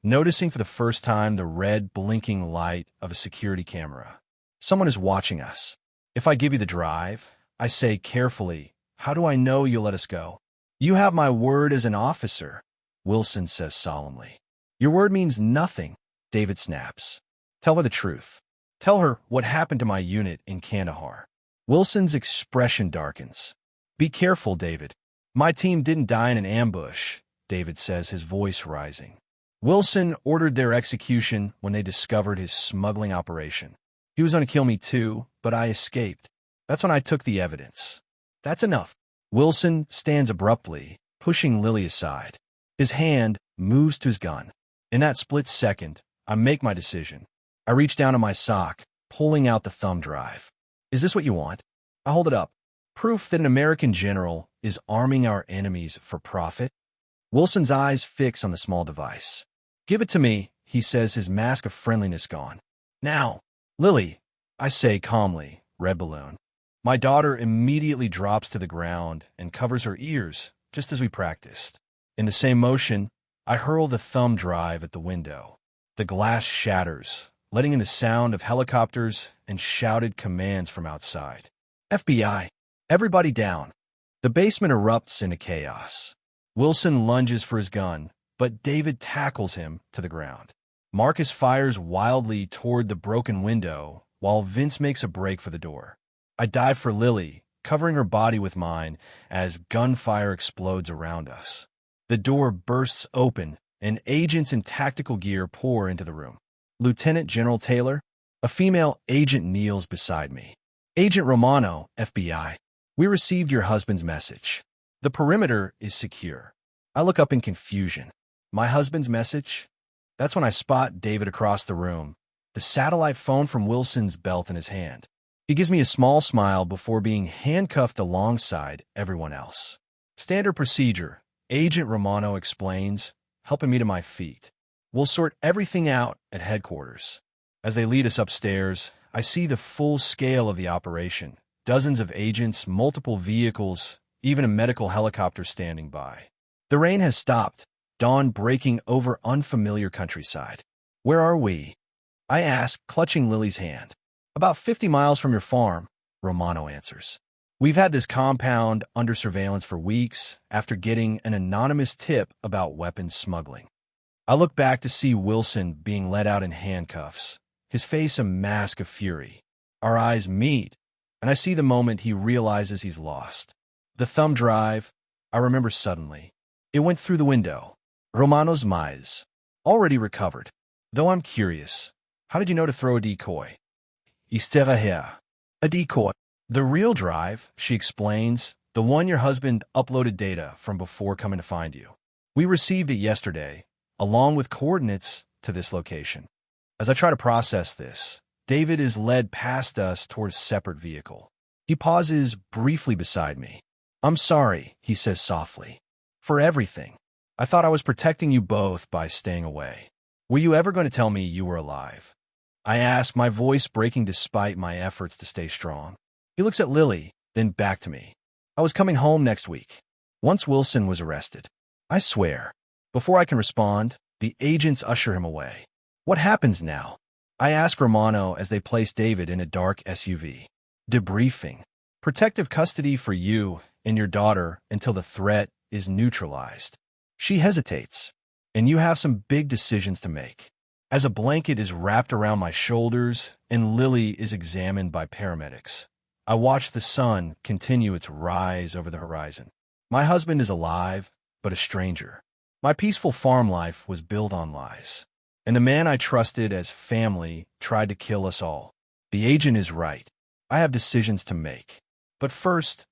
noticing for the first time the red blinking light of a security camera. Someone is watching us. If I give you the drive, I say carefully, how do I know you'll let us go? You have my word as an officer, Wilson says solemnly. Your word means nothing, David snaps. Tell her the truth. Tell her what happened to my unit in Kandahar. Wilson's expression darkens. Be careful, David. My team didn't die in an ambush, David says, his voice rising. Wilson ordered their execution when they discovered his smuggling operation. He was going to kill me too, but I escaped. That's when I took the evidence. That's enough. Wilson stands abruptly, pushing Lily aside. His hand moves to his gun. In that split second, I make my decision. I reach down in my sock, pulling out the thumb drive. Is this what you want? I hold it up. Proof that an American general is arming our enemies for profit? Wilson's eyes fix on the small device. Give it to me, he says, his mask of friendliness gone. Now, Lily, I say calmly, red balloon. My daughter immediately drops to the ground and covers her ears, just as we practiced. In the same motion, I hurl the thumb drive at the window. The glass shatters, letting in the sound of helicopters and shouted commands from outside. FBI, everybody down. The basement erupts into chaos. Wilson lunges for his gun, but David tackles him to the ground. Marcus fires wildly toward the broken window, while Vince makes a break for the door. I dive for Lily, covering her body with mine as gunfire explodes around us. The door bursts open, and agents in tactical gear pour into the room. Lieutenant General Taylor, a female agent, kneels beside me. Agent Romano, FBI. We received your husband's message. The perimeter is secure. I look up in confusion. My husband's message? That's when I spot David across the room, the satellite phone from Wilson's belt in his hand. He gives me a small smile before being handcuffed alongside everyone else. Standard procedure, Agent Romano explains, helping me to my feet. We'll sort everything out at headquarters. As they lead us upstairs, I see the full scale of the operation. Dozens of agents, multiple vehicles, even a medical helicopter standing by. The rain has stopped, dawn breaking over unfamiliar countryside. Where are we? I ask, clutching Lily's hand. About 50 miles from your farm, Romano answers. We've had this compound under surveillance for weeks after getting an anonymous tip about weapons smuggling. I look back to see Wilson being led out in handcuffs, his face a mask of fury. Our eyes meet, and I see the moment he realizes he's lost. The thumb drive, I remember suddenly. It went through the window. Romano's miles, already recovered. Though I'm curious, how did you know to throw a decoy? Estera here. A decoy. The real drive, she explains, the one your husband uploaded data from before coming to find you. We received it yesterday, along with coordinates to this location. As I try to process this, David is led past us towards a separate vehicle. He pauses briefly beside me. I'm sorry, he says softly. For everything. I thought I was protecting you both by staying away. Were you ever going to tell me you were alive? I ask, my voice breaking despite my efforts to stay strong. He looks at Lily, then back to me. I was coming home next week, once Wilson was arrested. I swear. Before I can respond, the agents usher him away. What happens now? I ask Romano as they place David in a dark SUV. Debriefing. Protective custody for you and your daughter until the threat is neutralized. She hesitates, and you have some big decisions to make. As a blanket is wrapped around my shoulders and Lily is examined by paramedics, I watch the sun continue its rise over the horizon. My husband is alive, but a stranger. My peaceful farm life was built on lies, and the man I trusted as family tried to kill us all. The agent is right. I have decisions to make. But first,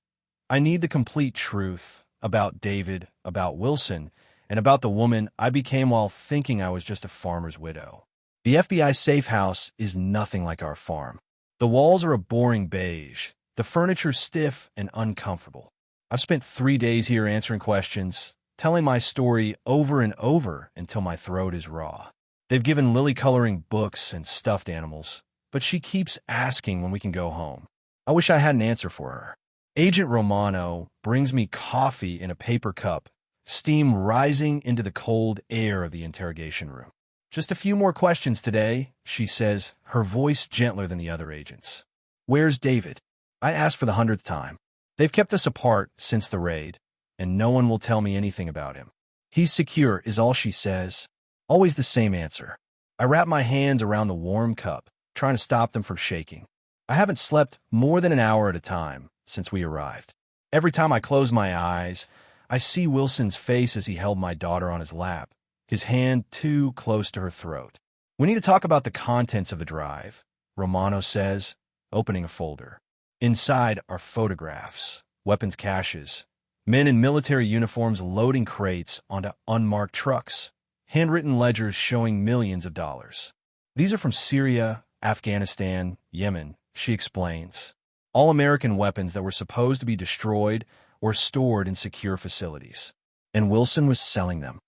I need the complete truth about David, about Wilson, and about the woman I became while thinking I was just a farmer's widow. The FBI safe house is nothing like our farm. The walls are a boring beige, the furniture stiff and uncomfortable. I've spent 3 days here answering questions, telling my story over and over until my throat is raw. They've given Lily coloring books and stuffed animals, but she keeps asking when we can go home. I wish I had an answer for her. Agent Romano brings me coffee in a paper cup, steam rising into the cold air of the interrogation room. Just a few more questions today, she says, her voice gentler than the other agents. Where's David? I ask for the 100th time. They've kept us apart since the raid, and no one will tell me anything about him. He's secure, is all she says. Always the same answer. I wrap my hands around the warm cup, trying to stop them from shaking. I haven't slept more than an hour at a time since we arrived. Every time I close my eyes, I see Wilson's face as he held my daughter on his lap, his hand too close to her throat. We need to talk about the contents of the drive, Romano says, opening a folder. Inside are photographs, weapons caches, men in military uniforms loading crates onto unmarked trucks, handwritten ledgers showing millions of dollars. These are from Syria, Afghanistan, Yemen, she explains. All American weapons that were supposed to be destroyed or stored in secure facilities. And Wilson was selling them.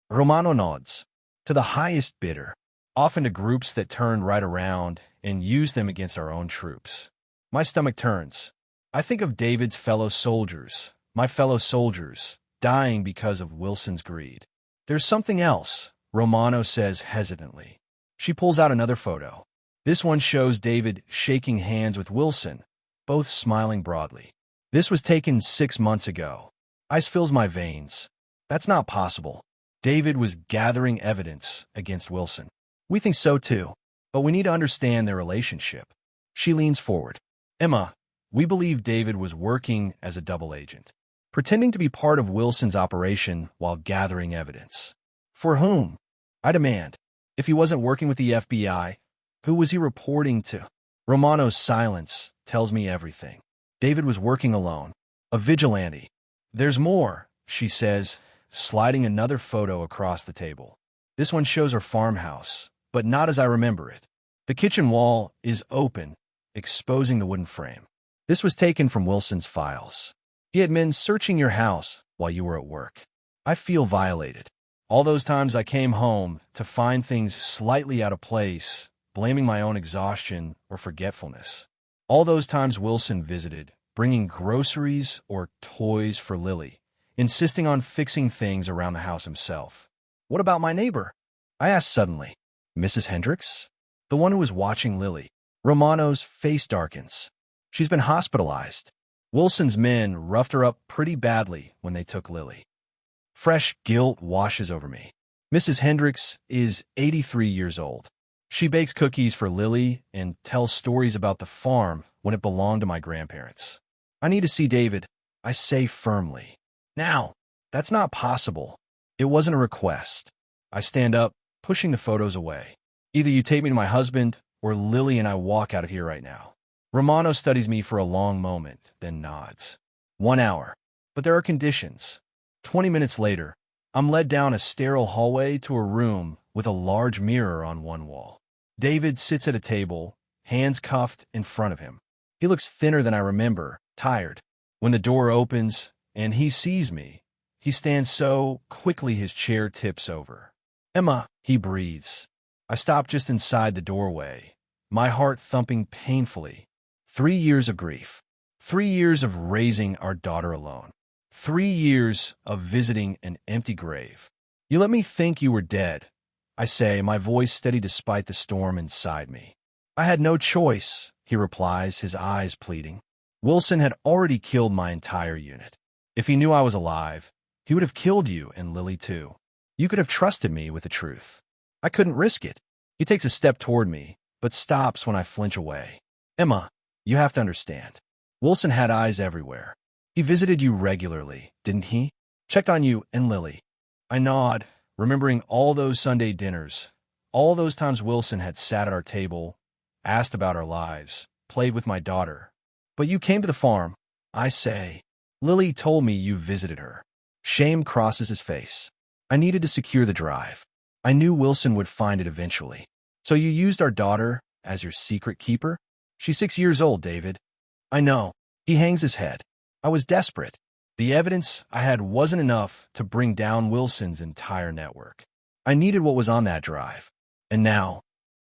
Romano nods. To the highest bidder, often to groups that turned right around and used them against our own troops. My stomach turns. I think of David's fellow soldiers, my fellow soldiers, dying because of Wilson's greed. There's something else, Romano says hesitantly. She pulls out another photo. This one shows David shaking hands with Wilson, both smiling broadly. This was taken 6 months ago. Ice fills my veins. That's not possible. David was gathering evidence against Wilson. We think so too, but we need to understand their relationship. She leans forward. Emma, we believe David was working as a double agent, pretending to be part of Wilson's operation while gathering evidence. For whom? I demand. If he wasn't working with the FBI, who was he reporting to? Romano's silence tells me everything. David was working alone, a vigilante. There's more, she says, sliding another photo across the table. This one shows her farmhouse, but not as I remember it. The kitchen wall is open, exposing the wooden frame. This was taken from Wilson's files. He had been searching your house while you were at work. I feel violated. All those times I came home to find things slightly out of place, blaming my own exhaustion or forgetfulness. All those times Wilson visited, bringing groceries or toys for Lily, insisting on fixing things around the house himself. What about my neighbor? I asked suddenly. Mrs. Hendricks? The one who was watching Lily. Romano's face darkens. She's been hospitalized. Wilson's men roughed her up pretty badly when they took Lily. Fresh guilt washes over me. Mrs. Hendricks is 83 years old. She bakes cookies for Lily and tells stories about the farm when it belonged to my grandparents. I need to see David, I say firmly. Now, that's not possible. It wasn't a request. I stand up, pushing the photos away. Either you take me to my husband, or Lily and I walk out of here right now. Romano studies me for a long moment, then nods. 1 hour. But there are conditions. 20 minutes later, I'm led down a sterile hallway to a room with a large mirror on one wall. David sits at a table, hands cuffed in front of him. He looks thinner than I remember, tired. When the door opens and he sees me, he stands so quickly his chair tips over. Emma, he breathes. I stop just inside the doorway, my heart thumping painfully. 3 years of grief. 3 years of raising our daughter alone. 3 years of visiting an empty grave. You let me think you were dead, I say, my voice steady despite the storm inside me. I had no choice, he replies, his eyes pleading. Wilson had already killed my entire unit. If he knew I was alive, he would have killed you and Lily too. You could have trusted me with the truth. I couldn't risk it. He takes a step toward me, but stops when I flinch away. Emma, you have to understand. Wilson had eyes everywhere. He visited you regularly, didn't he? Checked on you and Lily. I nod, remembering all those Sunday dinners, all those times Wilson had sat at our table, asked about our lives, played with my daughter. But you came to the farm, I say. Lily told me you visited her. Shame crosses his face. I needed to secure the drive. I knew Wilson would find it eventually. So you used our daughter as your secret keeper? She's 6 years old, David. I know. He hangs his head. I was desperate. The evidence I had wasn't enough to bring down Wilson's entire network. I needed what was on that drive. And now,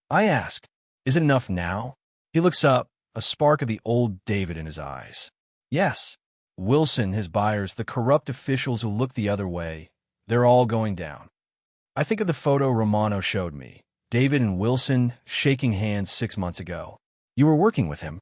I ask, is it enough now? He looks up, a spark of the old David in his eyes. Yes. Wilson, his buyers, the corrupt officials who look the other way, they're all going down. I think of the photo Romano showed me. David and Wilson shaking hands 6 months ago. You were working with him.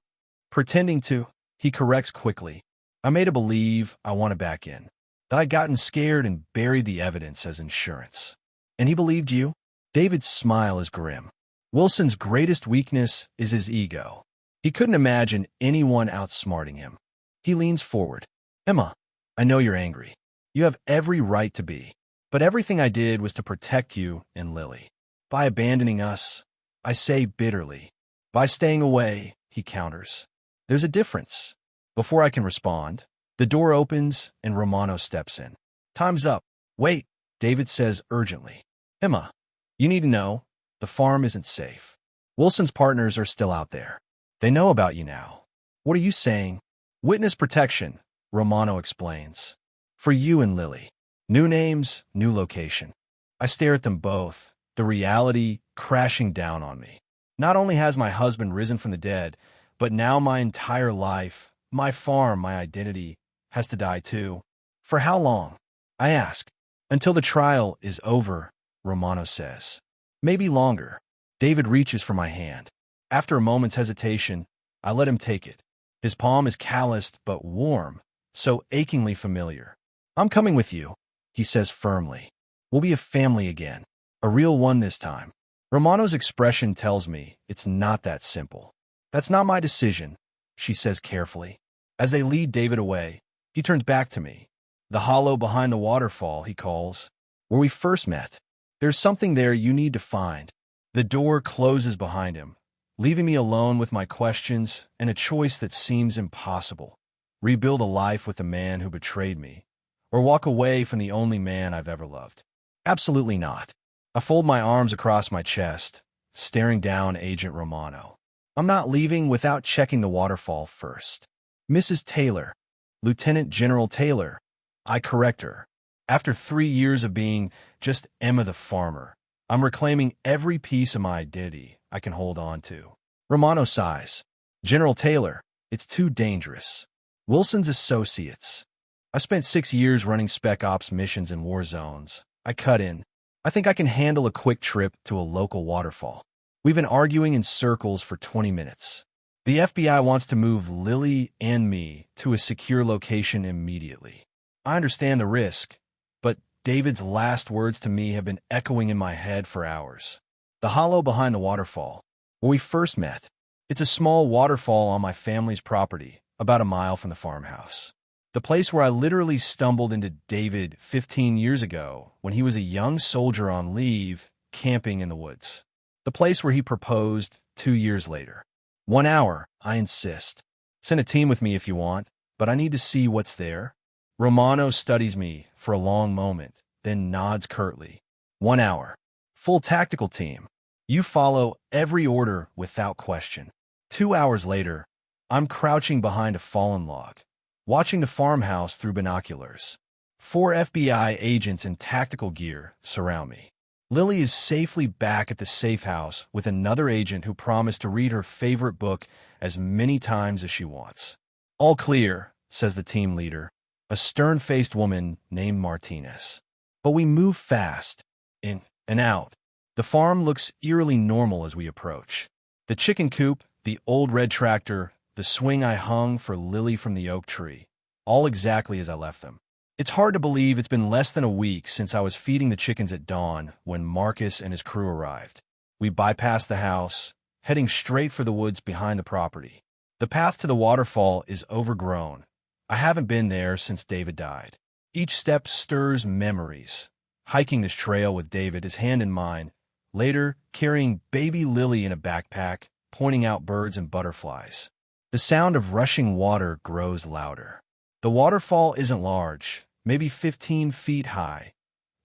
Pretending to, he corrects quickly. I made him believe I wanted back in, that I'd gotten scared and buried the evidence as insurance. And he believed you? David's smile is grim. Wilson's greatest weakness is his ego. He couldn't imagine anyone outsmarting him. He leans forward. Emma, I know you're angry. You have every right to be. But everything I did was to protect you and Lily. By abandoning us, I say bitterly. By staying away, he counters. There's a difference. Before I can respond, the door opens and Romano steps in. Time's up. Wait, David says urgently. Emma, you need to know, the farm isn't safe. Wilson's partners are still out there. They know about you now. What are you saying? Witness protection, Romano explains. For you and Lily. New names, new location. I stare at them both, the reality crashing down on me. Not only has my husband risen from the dead, but now my entire life, my farm, my identity, has to die too. For how long? I ask. Until the trial is over, Romano says. Maybe longer. David reaches for my hand. After a moment's hesitation, I let him take it. His palm is calloused but warm, so achingly familiar. I'm coming with you. he says firmly. We'll be a family again. A real one this time. Romano's expression tells me it's not that simple. That's not my decision, she says carefully. As they lead David away, he turns back to me. The hollow behind the waterfall, he calls, where we first met. There's something there you need to find. The door closes behind him, leaving me alone with my questions and a choice that seems impossible. Rebuild a life with the man who betrayed me, or walk away from the only man I've ever loved. Absolutely not. I fold my arms across my chest, staring down Agent Romano. I'm not leaving without checking the waterfall first. Mrs. Taylor, Lieutenant General Taylor, I correct her. After 3 years of being just Emma the farmer, I'm reclaiming every piece of my identity I can hold on to. Romano sighs. General Taylor, it's too dangerous. Wilson's associates. I spent 6 years running spec ops missions in war zones. I cut in. I think I can handle a quick trip to a local waterfall. We've been arguing in circles for 20 minutes. The FBI wants to move Lily and me to a secure location immediately. I understand the risk, but David's last words to me have been echoing in my head for hours. The hollow behind the waterfall, where we first met. It's a small waterfall on my family's property, about a mile from the farmhouse. The place where I literally stumbled into David 15 years ago when he was a young soldier on leave, camping in the woods. The place where he proposed 2 years later. 1 hour, I insist. Send a team with me if you want, but I need to see what's there. Romano studies me for a long moment, then nods curtly. 1 hour. Full tactical team. You follow every order without question. 2 hours later, I'm crouching behind a fallen log, watching the farmhouse through binoculars. 4 FBI agents in tactical gear surround me. Lily is safely back at the safe house with another agent who promised to read her favorite book as many times as she wants. All clear, says the team leader, a stern-faced woman named Martinez. But we move fast, in and out. The farm looks eerily normal as we approach. The chicken coop, the old red tractor, the swing I hung for Lily from the oak tree, all exactly as I left them. It's hard to believe it's been less than a week since I was feeding the chickens at dawn when Marcus and his crew arrived. We bypassed the house, heading straight for the woods behind the property. The path to the waterfall is overgrown. I haven't been there since David died. Each step stirs memories. Hiking this trail with David, his hand in mine, later carrying baby Lily in a backpack, pointing out birds and butterflies. The sound of rushing water grows louder. The waterfall isn't large, maybe 15 feet high,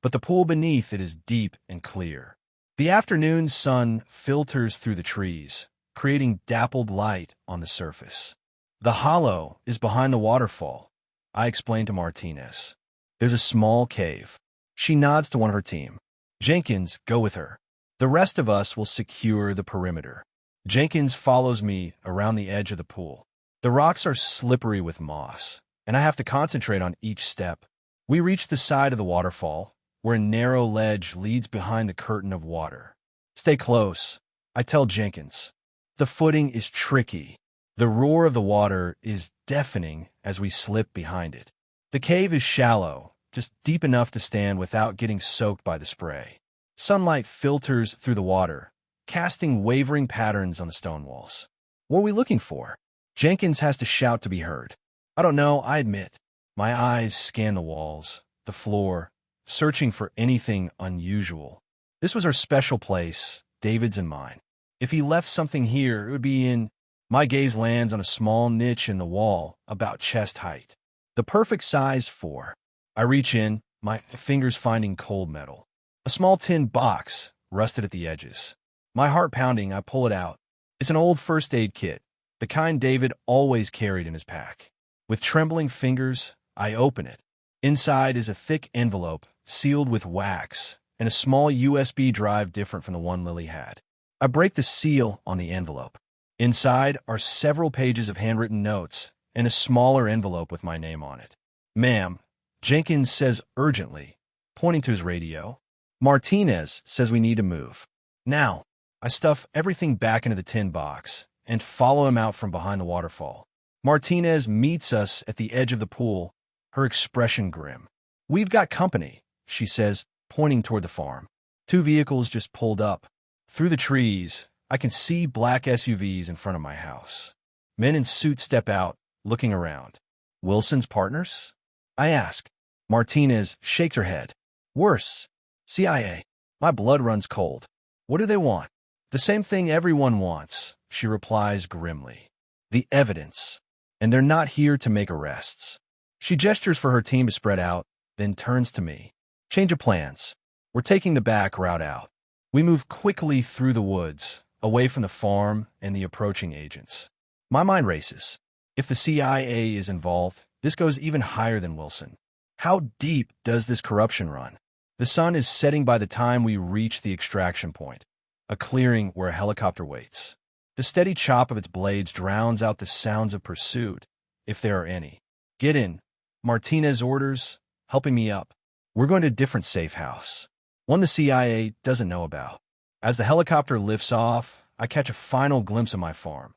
but the pool beneath it is deep and clear. The afternoon sun filters through the trees, creating dappled light on the surface. The hollow is behind the waterfall, I explain to Martinez. There's a small cave. She nods to one of her team. Jenkins, go with her. The rest of us will secure the perimeter. Jenkins follows me around the edge of the pool. The rocks are slippery with moss, and I have to concentrate on each step. We reach the side of the waterfall, where a narrow ledge leads behind the curtain of water. Stay close, I tell Jenkins. The footing is tricky. The roar of the water is deafening as we slip behind it. The cave is shallow, just deep enough to stand without getting soaked by the spray. Sunlight filters through the water, casting wavering patterns on the stone walls. What are we looking for? Jenkins has to shout to be heard. I don't know, I admit. My eyes scan the walls, the floor, searching for anything unusual. This was our special place, David's and mine. If he left something here, it would be in... My gaze lands on a small niche in the wall, about chest height. The perfect size for... I reach in, my fingers finding cold metal. A small tin box, rusted at the edges. My heart pounding, I pull it out. It's an old first aid kit, the kind David always carried in his pack. With trembling fingers, I open it. Inside is a thick envelope, sealed with wax, and a small USB drive different from the one Lily had. I break the seal on the envelope. Inside are several pages of handwritten notes and a smaller envelope with my name on it. Ma'am, Jenkins says urgently, pointing to his radio. Martinez says we need to move. Now, I stuff everything back into the tin box and follow him out from behind the waterfall. Martinez meets us at the edge of the pool, her expression grim. "We've got company," she says, pointing toward the farm. Two vehicles just pulled up. Through the trees, I can see black SUVs in front of my house. Men in suits step out, looking around. "Wilson's partners?" I ask. Martinez shakes her head. "Worse. CIA. My blood runs cold. What do they want?" "The same thing everyone wants," she replies grimly. "The evidence. And they're not here to make arrests." She gestures for her team to spread out, then turns to me. "Change of plans. We're taking the back route out." We move quickly through the woods, away from the farm and the approaching agents. My mind races. If the CIA is involved, this goes even higher than Wilson. How deep does this corruption run? The sun is setting by the time we reach the extraction point, a clearing where a helicopter waits. The steady chop of its blades drowns out the sounds of pursuit, if there are any. "Get in," Martinez orders, helping me up. "We're going to a different safe house, one the CIA doesn't know about." As the helicopter lifts off, I catch a final glimpse of my farm,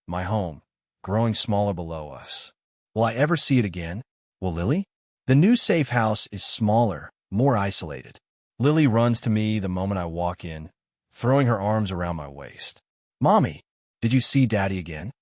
my home, growing smaller below us. Will I ever see it again? Will Lily? The new safe house is smaller, more isolated. Lily runs to me the moment I walk in, throwing her arms around my waist. "Mommy, did you see Daddy again?"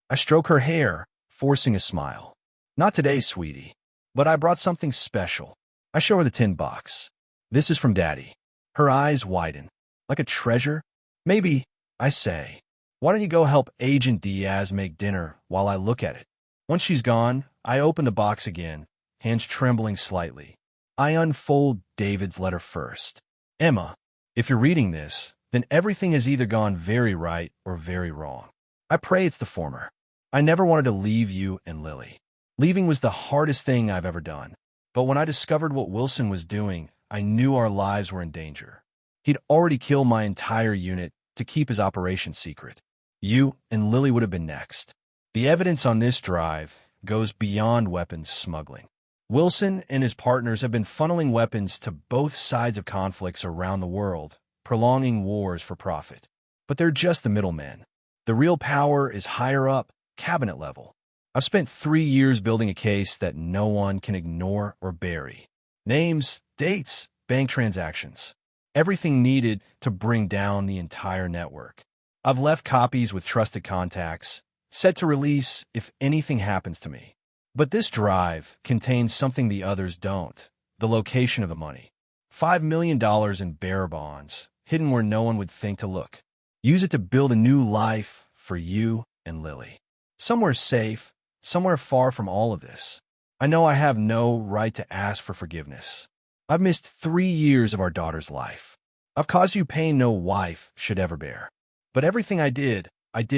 I stroke her hair, forcing a smile. "Not today, sweetie, but I brought something special." I show her the tin box. "This is from Daddy." Her eyes widen. "Like a treasure?" "Maybe," I say. "Why don't you go help Agent Diaz make dinner while I look at it?" Once she's gone, I open the box again, hands trembling slightly. I unfold David's letter first. "Emma, if you're reading this, then everything has either gone very right or very wrong. I pray it's the former. I never wanted to leave you and Lily. Leaving was the hardest thing I've ever done. But when I discovered what Wilson was doing, I knew our lives were in danger. He'd already killed my entire unit to keep his operation secret. You and Lily would have been next. The evidence on this drive goes beyond weapons smuggling. Wilson and his partners have been funneling weapons to both sides of conflicts around the world, prolonging wars for profit. But they're just the middlemen. The real power is higher up, cabinet level. I've spent 3 years building a case that no one can ignore or bury. Names, dates, bank transactions. Everything needed to bring down the entire network. I've left copies with trusted contacts, set to release if anything happens to me. But this drive contains something the others don't: the location of the money. $5 million in bearer bonds, hidden where no one would think to look. Use it to build a new life for you and Lily. Somewhere safe, somewhere far from all of this. I know I have no right to ask for forgiveness. I've missed 3 years of our daughter's life. I've caused you pain no wife should ever bear. But everything I did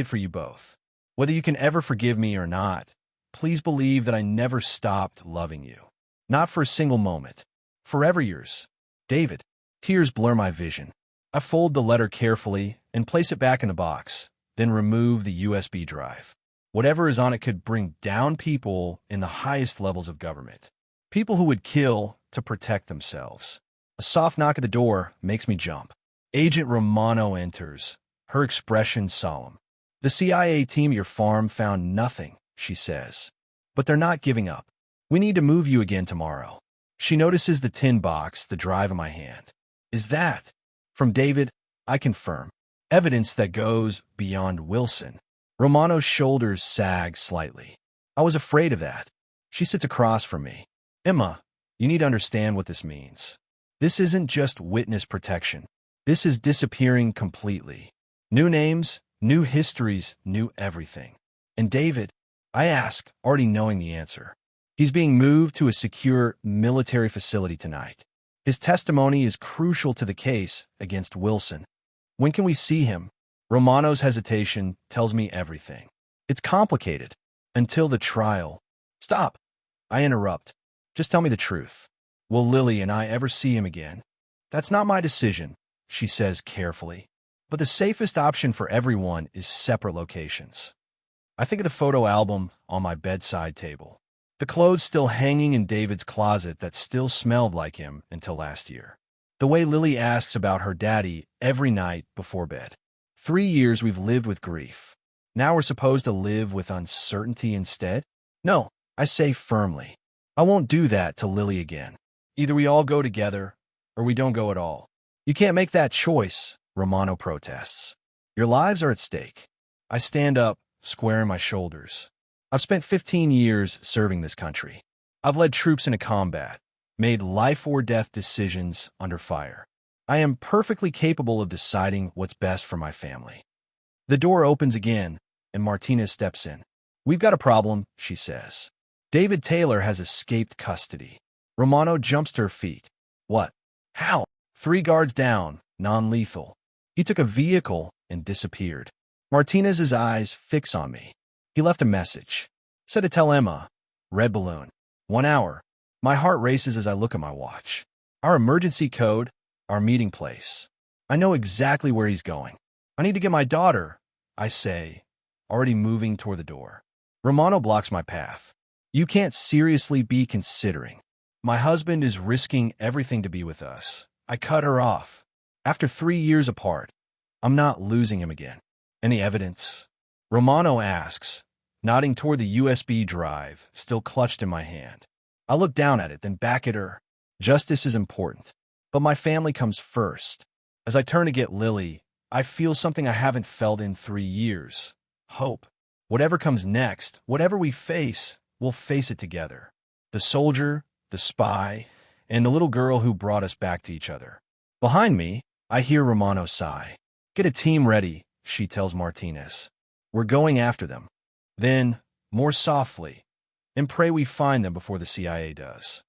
for you both. Whether you can ever forgive me or not, please believe that I never stopped loving you. Not for a single moment. Forever yours, David. Tears blur my vision. I fold the letter carefully and place it back in the box, then remove the USB drive. Whatever is on it could bring down people in the highest levels of government. People who would kill to protect themselves. A soft knock at the door makes me jump. Agent Romano enters, her expression solemn. "The CIA team at your farm found nothing," she says. "But they're not giving up. We need to move you again tomorrow." She notices the tin box, the drive in my hand. "Is that from David?" I confirm. Evidence that goes beyond Wilson. Romano's shoulders sag slightly. "I was afraid of that." She sits across from me. "Emma, you need to understand what this means. This isn't just witness protection. This is disappearing completely. New names, new histories, new everything." "And David?" I ask, already knowing the answer. "He's being moved to a secure military facility tonight. His testimony is crucial to the case against Wilson." "When can we see him?" Romano's hesitation tells me everything. "It's complicated. Until the trial." "Stop," I interrupt. "Just tell me the truth. Will Lily and I ever see him again?" "That's not my decision," she says carefully. "But the safest option for everyone is separate locations." I think of the photo album on my bedside table. The clothes still hanging in David's closet that still smelled like him until last year. The way Lily asks about her daddy every night before bed. 3 years we've lived with grief. Now we're supposed to live with uncertainty instead? No, I say firmly. I won't do that to Lily again. Either we all go together, or we don't go at all. You can't make that choice, Romano protests. Your lives are at stake. I stand up, squaring my shoulders. I've spent 15 years serving this country. I've led troops into combat, made life-or-death decisions under fire. I am perfectly capable of deciding what's best for my family. The door opens again, and Martinez steps in. We've got a problem, she says. David Taylor has escaped custody. Romano jumps to her feet. What? How? 3 guards down, non-lethal. He took a vehicle and disappeared. Martinez's eyes fix on me. He left a message. Said to tell Emma. Red balloon. 1 hour. My heart races as I look at my watch. Our emergency code, our meeting place. I know exactly where he's going. I need to get my daughter, I say, already moving toward the door. Romano blocks my path. You can't seriously be considering. My husband is risking everything to be with us. I cut her off. After 3 years apart, I'm not losing him again. Any evidence? Romano asks, nodding toward the USB drive, still clutched in my hand. I look down at it, then back at her. Justice is important, but my family comes first. As I turn to get Lily, I feel something I haven't felt in 3 years. Hope. Whatever comes next, whatever we face, we'll face it together. The soldier, the spy, and the little girl who brought us back to each other. Behind me, I hear Romano sigh. Get a team ready, she tells Martinez. We're going after them. Then, more softly, and pray we find them before the CIA does.